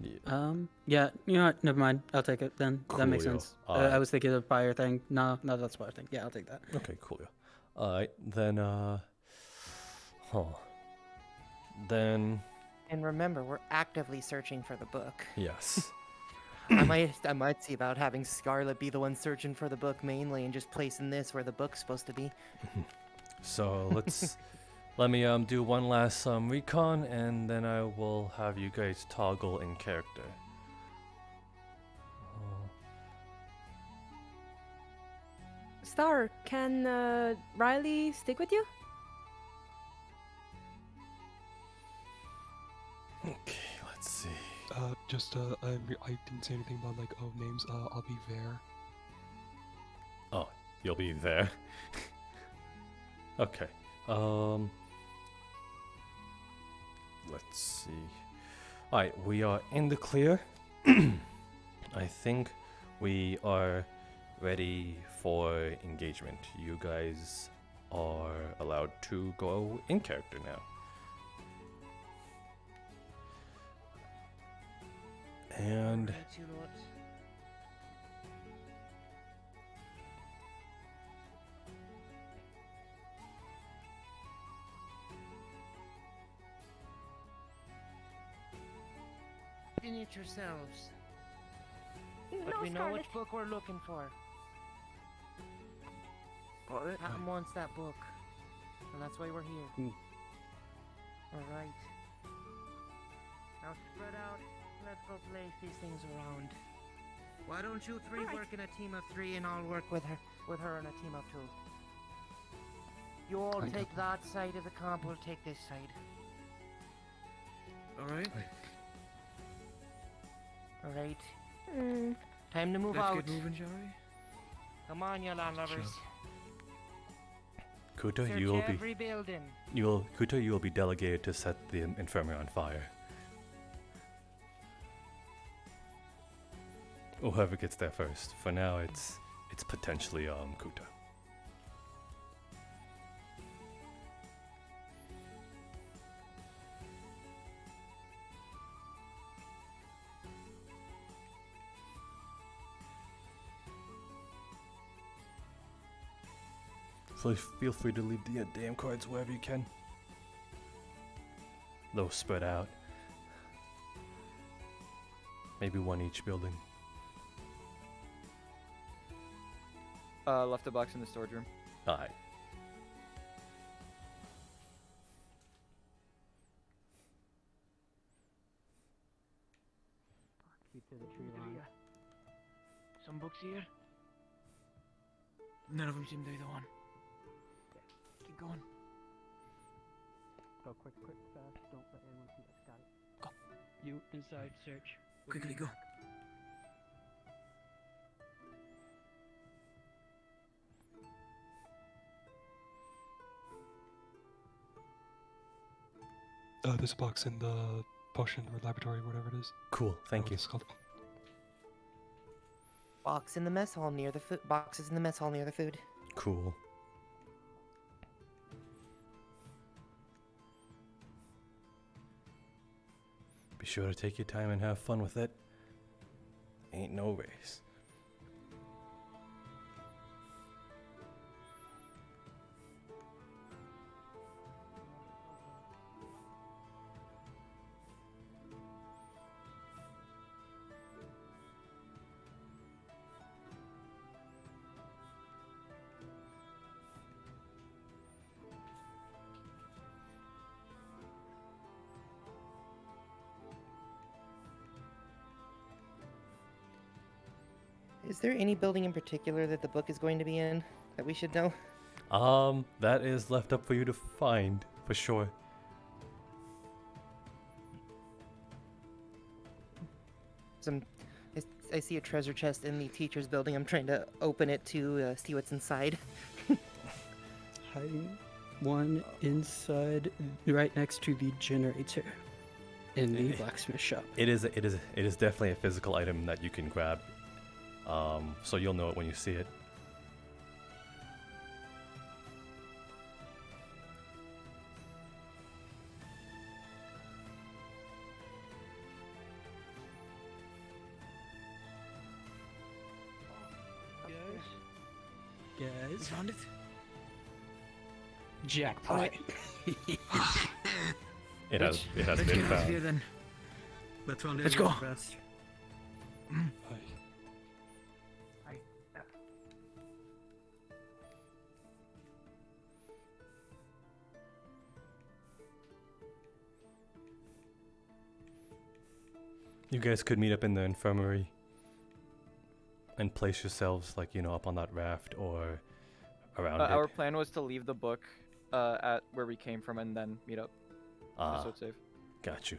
Yeah. Yeah. You know what? Never mind. I'll take it then. That makes sense. I was thinking of fire thing. No, that's what I think. Yeah, I'll take that. Okay, cool. Alright, then Then. And remember, we're actively searching for the book. Yes. I might see about having Scarlet be the one searching for the book mainly, and just placing this where the book's supposed to be. So let me do one last recon, and then I will have you guys toggle in character. Star, can Riley stick with you? Okay, let's see. I didn't say anything about names. I'll be there. Oh, you'll be there. Okay. Let's see. Alright, we are in the clear. I think we are ready for engagement. You guys are allowed to go in character now. And In it yourselves. But No, we know Scarlet. which book we're looking for. Patton wants that book. And that's why we're here. Alright. Now spread out. Let's go place these things around. Why don't you three work in a team of 3 and I'll work with her in a team of 2. You all take that side of the comp, we'll take this side. Alright? Alright. Time to move out. Let's get moving, shall we? Come on, you land lovers. Kuta, Search you'll every building. you'll be delegated to set the infirmary on fire. Or whoever gets there first. For now, it's potentially Kuta. Feel free to leave the damn cards wherever you can. Those spread out. Maybe one each building. Left a box in the storage room. Alright. Keep to the tree line. Some books here. None of them seem to be the one. Keep going. Go quick, fast. Don't let anyone see us. Got it. Go. You inside search. Quickly go. There's a box in the potion or laboratory, whatever it is. Cool, thank you. It's called. Boxes in the mess hall near the food. Cool. Be sure to take your time and have fun with it. Ain't no race. Is there any building in particular that the book is going to be in that we should know? That is left up for you to find, for sure. I see a treasure chest in the teacher's building. I'm trying to open it to see what's inside. Hiding one inside, right next to the generator, in the blacksmith shop. It is definitely a physical item that you can grab. So you'll know it when you see it. Guys, found it. Jackpot. It has been found. Here, then. Let's go. You guys could meet up in the infirmary and place yourselves, like, up on that raft or around it. Our plan was to leave the book at where we came from and then meet up. Just so it's safe. Got you.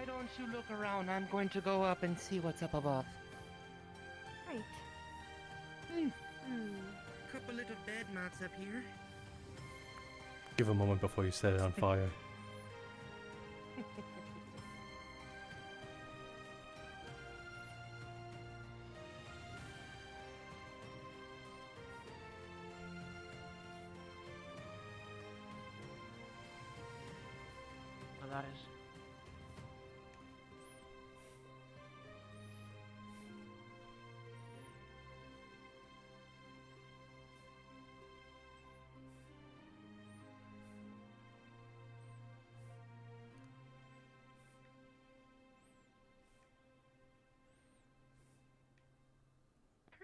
don't you look around? I'm going to go up and see what's up above. Right. Couple little bed mats up here. Give a moment before you set it on fire. Well, that is.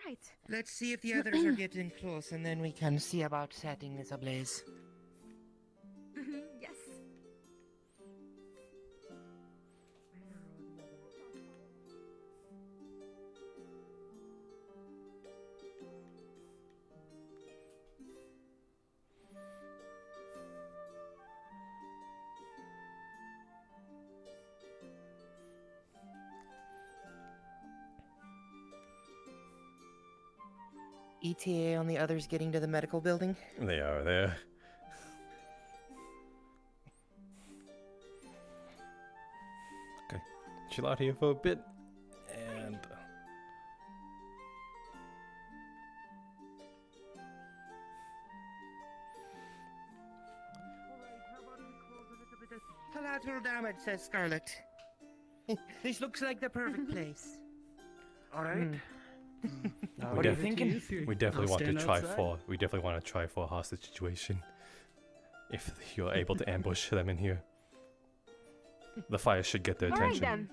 Right. Let's see if the others are getting close, and then we can see about setting this ablaze. Yes. ETA on the others getting to the medical building? They are there. Okay, chill out here for a bit, and Collateral damage, says Scarlet. This looks like the perfect place. Alright. What are you thinking? We definitely want to try for. We definitely want to try for a hostage situation. If you're able to ambush them in here, the fire should get their attention. Alright then.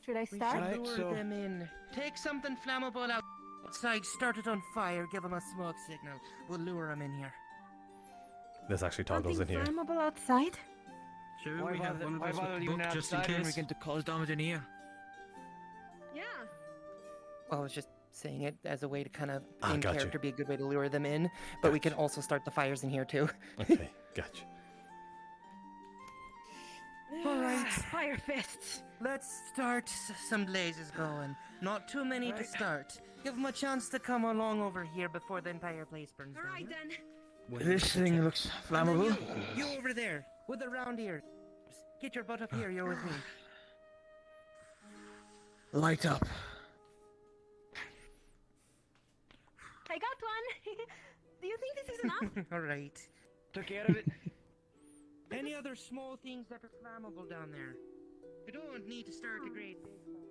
Should I start? We should lure them in. Take something flammable outside, start it on fire, give them a smoke signal. We'll lure them in here. There's actually toggles in here. Flammable outside? Sure, we have one of those with the book just in case. We can cause damage in here. Yeah. Well, I was just saying it as a way to kind of, Ah, in gotcha. character, be a good way to lure them in. But we can also start the fires in here, too. Okay, gotcha. Alright. Fire fists. Let's start some blazes going. Not too many to start. Give them a chance to come along over here before the entire place burns down. Alright then. This thing looks And then flammable. You over there, with the round ears. Get your butt up here, you're with me. Light up. I got one. Do you think this is enough? Alright. Took care of it. Any other small things that are flammable down there? You don't need to start a great big fire.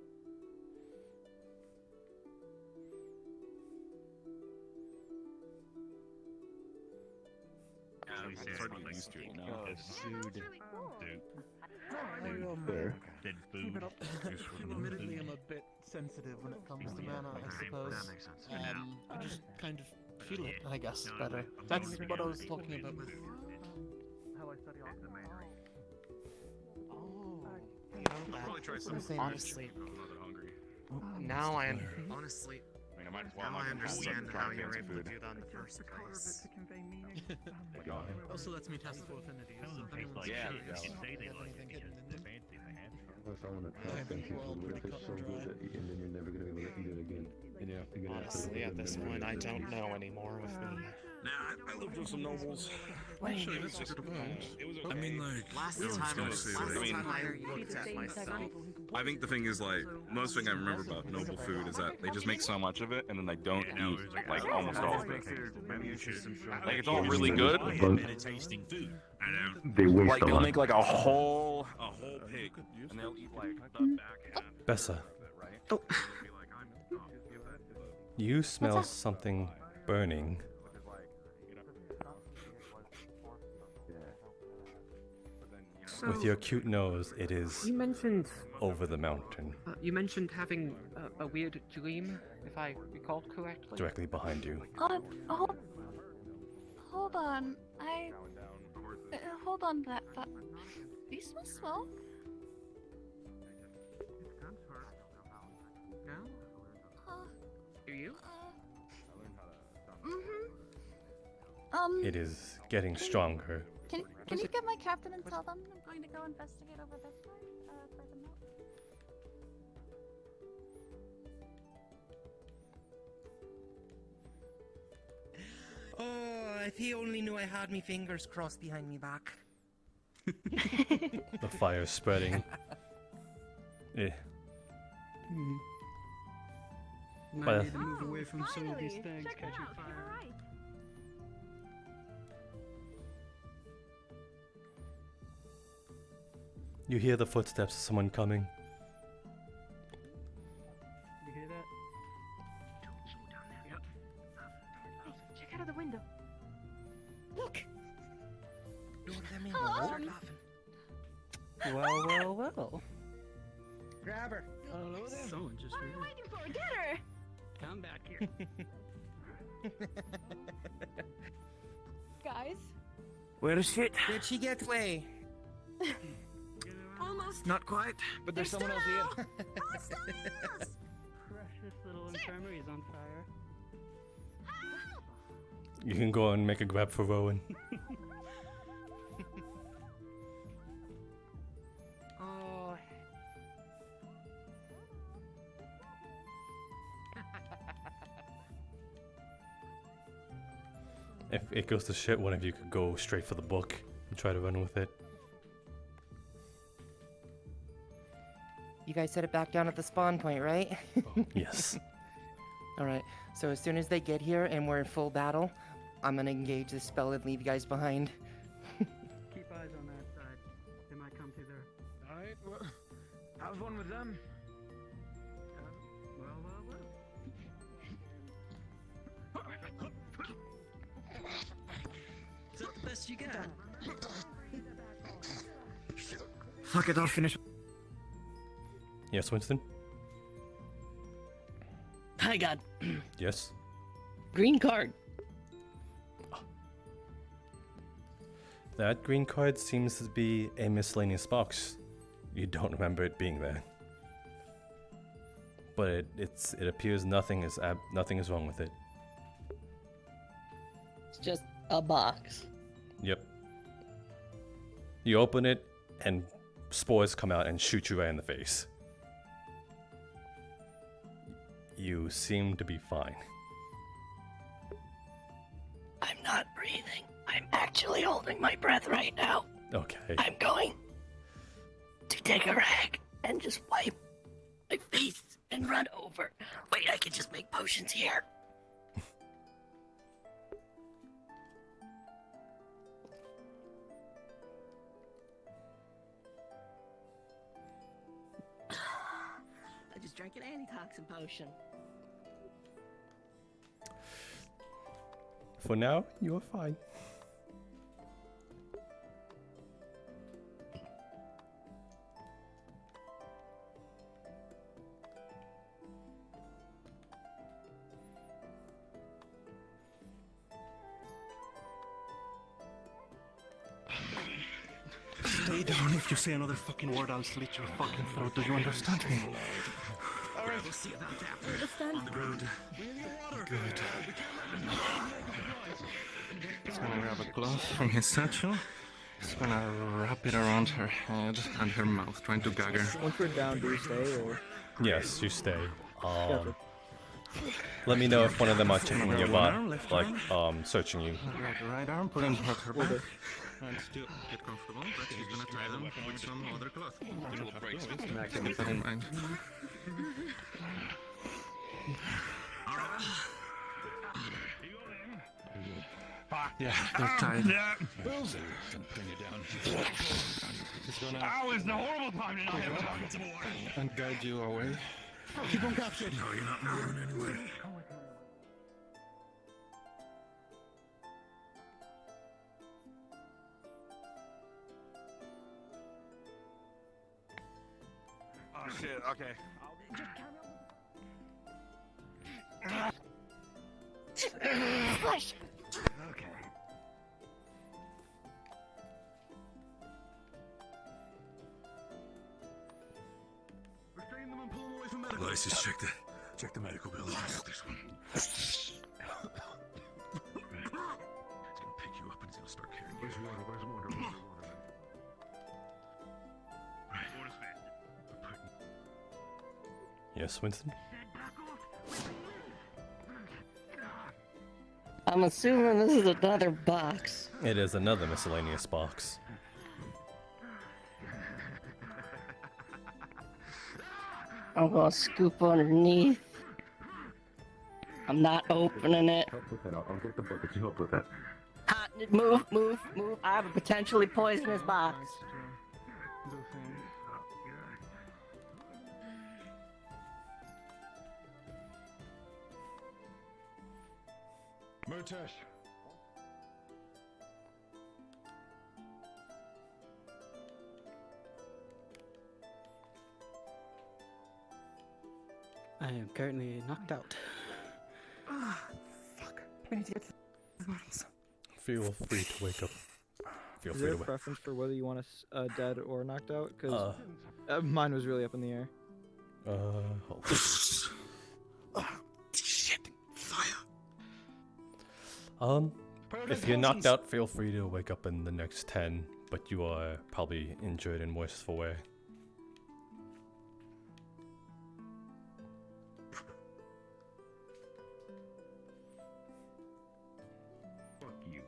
I'm starting to get used to it now. Admittedly, I'm a bit sensitive when it comes to mana, I suppose. I just kind of feel it, I guess, better. That's what I was talking about with how I study art. I'll probably try some. Honestly, I'm not that hungry. now I honestly. I mean, I might as well. Now I understand how you were fancy able food. to do that in the first place. Also lets me test for affinities. Yeah. Honestly, at this point, I don't know anymore with me. Nah, I lived with some nobles. Actually, that's a good point. I mean, like, Last we were time I expensive. I mean, looked at myself. I think the thing is, like, most thing I remember about noble food is that they just make so much of it and then they don't eat, like, almost all of it. Like, it's all really good, tasting food. They waste like, a they'll lot. make, like, a whole pig, and they'll eat, like, the back end. Bessa, Oh. you smell something burning. With your cute nose, it is You mentioned over the mountain, you mentioned having a weird dream, if I recall correctly. directly behind you. Hold on. Hold on. That. Do you smell smoke? Do you? Mm-hmm. It is getting stronger. Can you get my captain and tell them I'm going to go investigate over this way? For the note? Oh, if he only knew I had me fingers crossed behind me back. The fire's spreading. Eh. Might need to move away from some of these things catching fire. You hear the footsteps of someone coming. You hear that? Yep. Check out of the window. Look. Lord, them in start laughing. Well. Grab her. Hello there. Someone just. What are you waiting for? Get her! Come back here. Guys. Where is she? Did she get away? Almost. Not quite, but there's someone else here. Precious little infirmary is on fire. You can go and make a grab for Rowan. Oh. If it goes to shit, one of you could go straight for the book and try to run with it. You guys set it back down at the spawn point, right? Yes. Alright, so as soon as they get here and we're in full battle, I'm gonna engage this spell and leave you guys behind. Keep eyes on that side. They might come through there. Alright, well, have fun with them. Well. Is that the best you get? Fuck it, I'll finish. Yes, Winston? Hi, God. Yes? Green card. That green card seems to be a miscellaneous box. You don't remember it being there. But it appears nothing is wrong with it. It's just a box. Yep. You open it, and spores come out and shoot you right in the face. You seem to be fine. I'm not breathing. I'm actually holding my breath right now. Okay. I'm going to take a rag and just wipe my face and run over. Wait, I can just make potions here. I just drank an antitoxin potion. For now, you are fine. Stay down. If you say another fucking word, I'll slit your fucking throat. Do you understand me? Alright, we'll see about that. Understand? Good. He's gonna grab a glove from his satchel. He's gonna wrap it around her head and her mouth, trying to gag her. Once we're down, do you stay or? Yes, you stay. Gotcha. Let me know if one of them are checking your butt, like, searching you. Grab the right arm, put it on her back. And still get comfortable, but she's gonna try them with some other cloth. Keep that in mind. Yeah, they're tied. He's gonna... Oh, it's a horrible time to not have a bucket of water. And guide you away. Keep on captured. No, you're not moving anyway. Oh shit, okay. Flush. Okay. Restrain them and pull them away from medical. Lysis, check the medical bill. This one. It's gonna pick you up and it's gonna start carrying you. Where's water? Yes, Winston? I'm assuming this is another box. It is another miscellaneous box. I'm gonna scoop underneath. I'm not opening it. Help with that. I'll get the bucket to help with that. Move, move, move. I have a potentially poisonous box. Murtash. I am currently knocked out. Fuck. We need to get to the models. Feel free to wake up. Feel Is free there a to preference for whether you want us dead or knocked out? Because mine was really up in the air. Hold on. Shit. Fire. If you're knocked out, feel free to wake up in the next 10, but you are probably injured in worse for wear. Fuck you.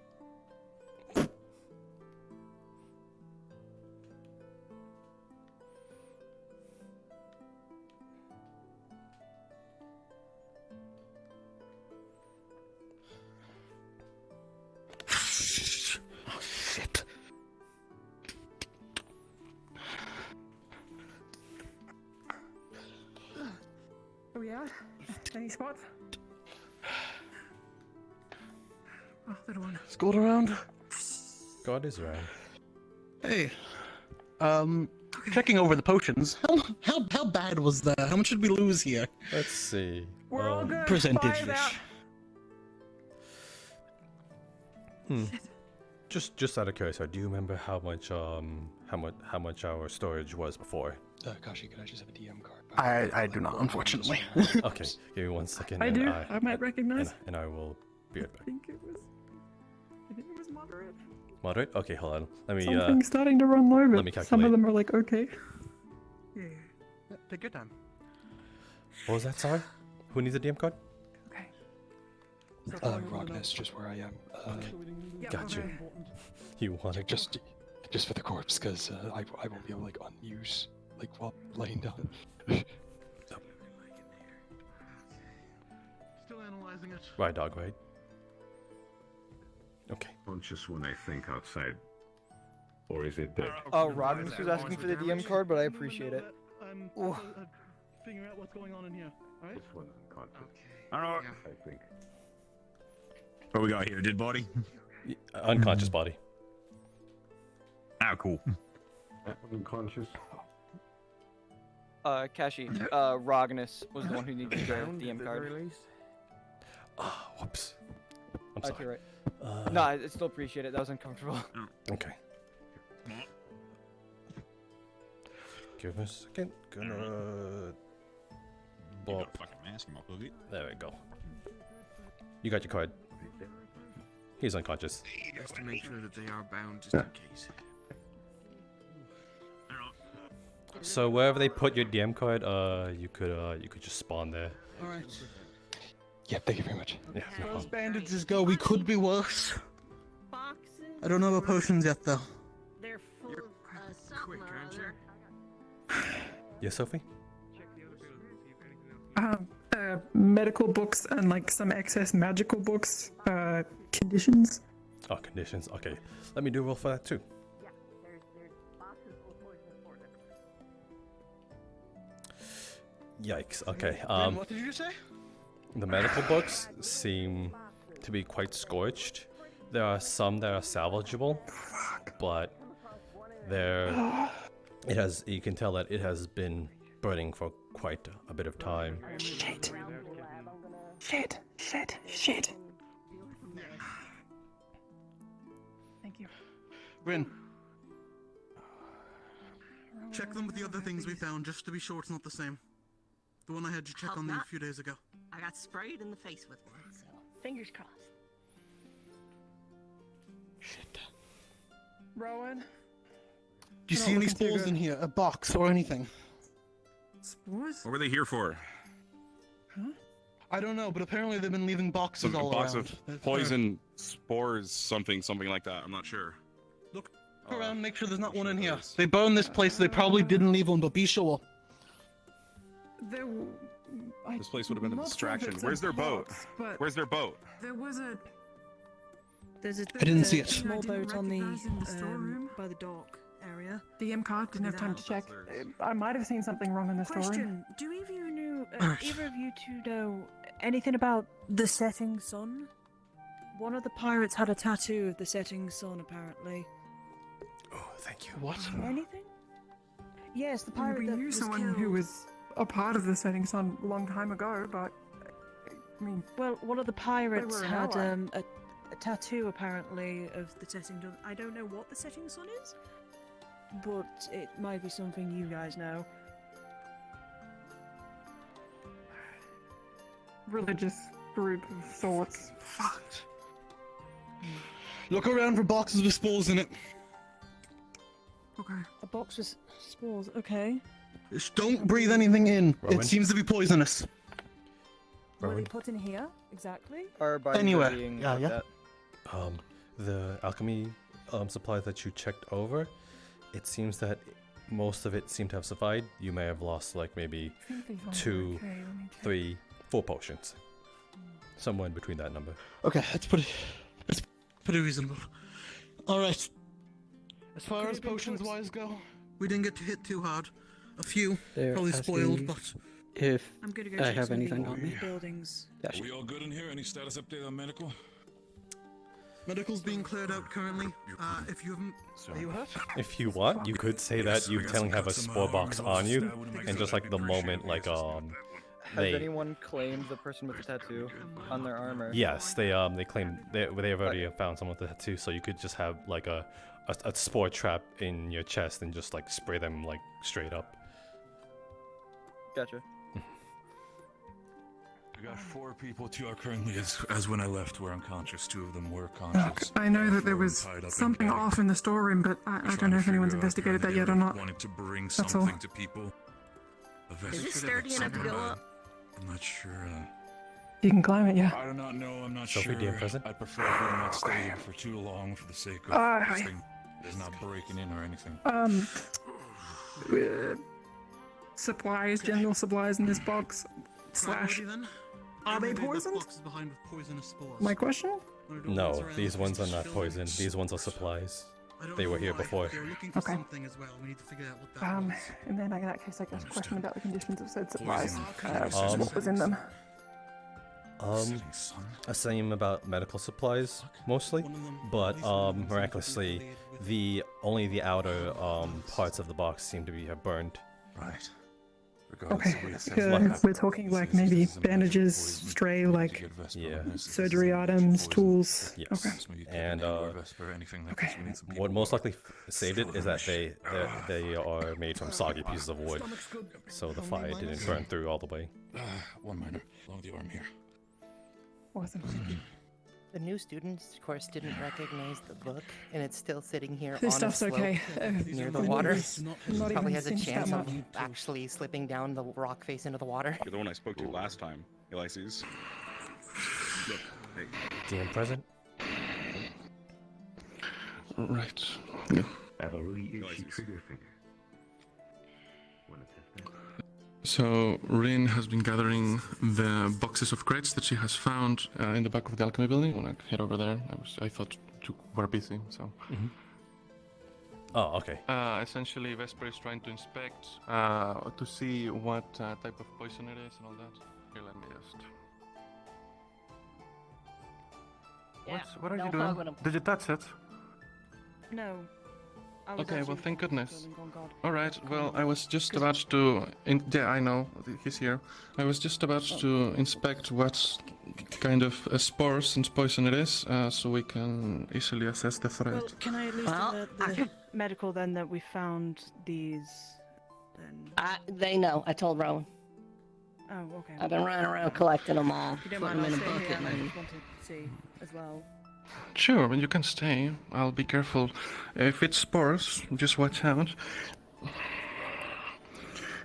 Oh shit. Are we out? Any spots? Oh, little one. Scored around. God is around. Hey, checking over the potions. How bad was that? How much did we lose here? Let's see. We're all good. Percentage-ish. Just out of curiosity, do you remember how much our storage was before? Kashi, could I just have a DM card? I do not, unfortunately. Okay, give me 1 second. I and do. I might recognize. And I will be right back. I think it was moderate. Moderate? Okay, hold on. Let me. Something's starting to run low, let but me calculate. some of them are like okay. Yeah. Take your time. What was that? Sorry. Who needs a DM card? Rogness, just where I am. Gotcha. You want it? Just for the corpse, because I won't be able to like unuse like while laying down. Still analyzing it. Right, dog, right? Okay. Conscious when I think outside. Or is it dead? Robbins was asking for the DM card, but I appreciate it. I'm figuring out what's going on in here. Alright? This one's unconscious. I don't know. I think. What we got here? Dead body? Unconscious body. Ah, cool. Unconscious. Kashi, Rogness was the one who needed the DM card. Ah, whoops. I'm Okay, sorry. right. No, I still appreciate it. That was uncomfortable. Okay. Give me a second. Gonna. Bop. There we go. You got your card. He's unconscious. Just to make sure that they are bound, just in case. So wherever they put your DM card, you could just spawn there. Alright. Yeah, thank you very much. Yeah, no As problem. bandages go, we could be worse. I don't know about potions yet, though. They're full of something or other. Yes, Sophie? Medical books and like some excess magical books. Conditions. Oh, conditions. Okay, let me do a roll for that too. Yikes. Okay. What did you say? The medical books seem to be quite scorched. There are some that are salvageable, but you can tell that it has been burning for quite a bit of time. Shit. Thank you. Bryn. Check them with the other things we found, just to be sure it's not the same. The one I had you check Hope on them a not. few days ago. I got sprayed in the face with one, so fingers crossed. Rowan. Do you see any spores in here? A box or anything? Spores? What were they here for? Huh? I don't know, but apparently they've been leaving boxes Some all box around. of poison spores, something like that. I'm not sure. Look around, make sure there's not one in here. They burned this place, so they probably didn't leave one, but be sure. There. This place would have been a not sure if distraction. it's a Where's their boat? box, but Where's their boat? There was a. There's a I didn't see it. small I didn't boat on the recognize in the storeroom. by the dock area. The M card didn't have time to check. I might have seen something wrong in the storeroom. Question: do either of you two know anything about the setting sun? One of the pirates had a tattoo of the setting sun, apparently. Oh, thank you. What? Anything? Yes, the pirate We that knew was someone killed. who was a part of the setting sun a long time ago, but I mean, Well, one of the pirates were an had ally. a tattoo, apparently, of the setting sun. I don't know what the setting sun is, but it might be something you guys know. religious group of sorts. Fucked. Look around for boxes with spores in it. Okay. A box with spores. Okay. Just don't breathe anything in. Rowan? It seems to be poisonous. Were they Rowan? put in here exactly? Our bodies Anywhere. are being Yeah, looked yeah. at. The alchemy supply that you checked over, it seems that most of it seemed to have survived. You may have lost like maybe I think these ones are 2, okay, let me check. 3, 4 potions. Somewhere in between that number. Okay, that's pretty reasonable. All right. As far as potions wise go, we didn't get to hit too hard. A few, They're probably asking spoiled, but if I'm gonna go I check have some of anything the on me. buildings. Yeah, Are we all good in here? Any status update on medical? medical's being cleared out currently. If you haven't, are you hurt? If you want, you could say that you telling have a spore box on you, and just like the moment like Has they anyone claimed the person with the tattoo on their armor? yes they claim they have already found someone with a tattoo, so you could just have like a spore trap in your chest and just like spray them like straight up. Gotcha. We got 4 people. 2 are currently, as when I left, were unconscious. 2 of them were conscious. I know that there Four was tied up in something bed. off in the storeroom, but I Trying don't know to if anyone's figure out investigated that if yet or they not. Wanted to bring That's all. something to people. Is it sturdy enough to go up? I'm not sure. You can climb it, yeah. I do not know. I'm not Sophie, sure. do you have present? I prefer if we do not stay here for too long for the sake of this thing is not breaking in or anything. Supplies, general supplies in this box. Priority then? Are they Everybody left poisoned? boxes behind with poisonous spores. My question? No, these ones are not poison. These ones are supplies. They were here before. They're looking for Okay. something as well. We need to figure out what that was. And then in that case, I guess a question about the conditions of said supplies. Um, What was in them? Same about medical supplies mostly, but miraculously, only the outer parts of the box seem to be have burned. Right. Okay, we're talking like maybe bandages, stray like surgery items, tools. Yes. Okay. And what most likely saved it is that they are made from soggy pieces of wood, so the fire didn't burn through all the way. One minor along the arm here. Awesome. The new students, of course, didn't recognize the book, and it's still sitting here This on stuff's a slope okay. near the Not water. even Probably has a singed chance that of much. actually slipping down the rock face into the water. You're the one I spoke to last time, Elises. Look, hey. DM present? Right. Yeah. I have a really itchy trigger finger. So Rin has been gathering the boxes of crates that she has found in the back of the alchemy building. When I head over there, I thought you were busy, so. Oh, okay. Essentially, Vesper is trying to inspect to see what type of poison it is and all that. Here, let me just. What are you don't fuck with doing? 'em. Did you touch it? No. I was Okay, well, actually thank goodness. building on guard. All right, well, I was just about to. Yeah, I know, he's here. I was just about to inspect what kind of spores and poison it is, so we can easily assess the threat. Well, can I at least alert the medical then that we found these? Then. They know. I told Rowan. Oh, okay. I've been running around collecting them all, If you don't putting mind, them in I'll a stay here. bucket, I and just wanted to see as well. Sure, you can stay. I'll be careful. If it's spores, just watch out.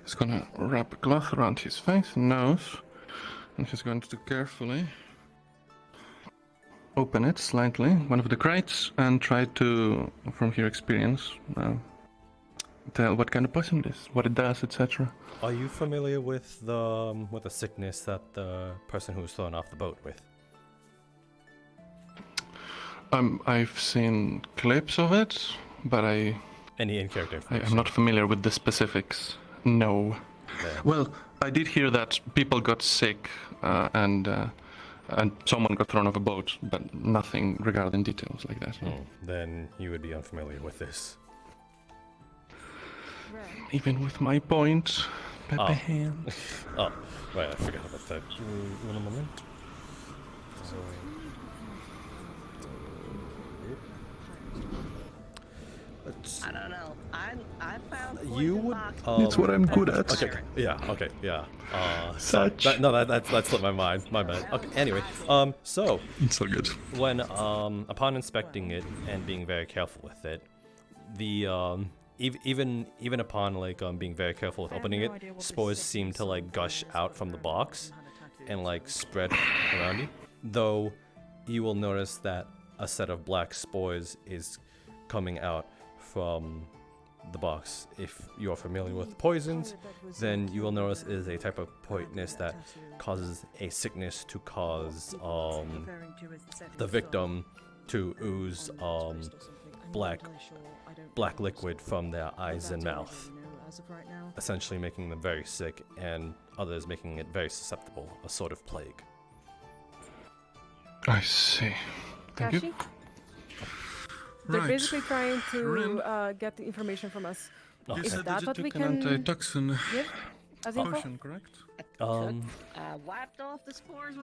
He's gonna wrap a cloth around his face and nose, and he's going to carefully open it slightly, one of the crates, and try to, from your experience, tell what kind of poison it is, what it does, etc. Are you familiar with the sickness that the person who was thrown off the boat with? I've seen clips of it, but Any in-character I'm not familiar with the specifics. No. Yeah. Well, I did hear that people got sick and someone got thrown off a boat, but nothing regarding details like that. Then you would be unfamiliar with this. Even with my point, Pepe hand. Oh, right, I forgot about that. Give me one moment. I don't know. I found You would. It's what I'm good at. Okay. Yeah. Okay. Yeah. Such. That slipped my mind. My bad. Okay. Anyway. So. It's so good. When upon inspecting it and being very careful with it, the even upon like being very careful with opening it, spores seem to like gush out from the box and like spread around you. Though you will notice that a set of black spores is coming out from the box. If you're familiar with poisons, then you will notice it is a type of poisonous that causes a sickness to cause the victim to ooze black liquid from their eyes and mouth, essentially making them very sick, and others making it very susceptible, a sort of plague. I see. Thank you. Kashi? They're Right. basically trying to get the information from us. You Is said that you what we took an can antitoxin give as info? potion, correct? Wiped off the spores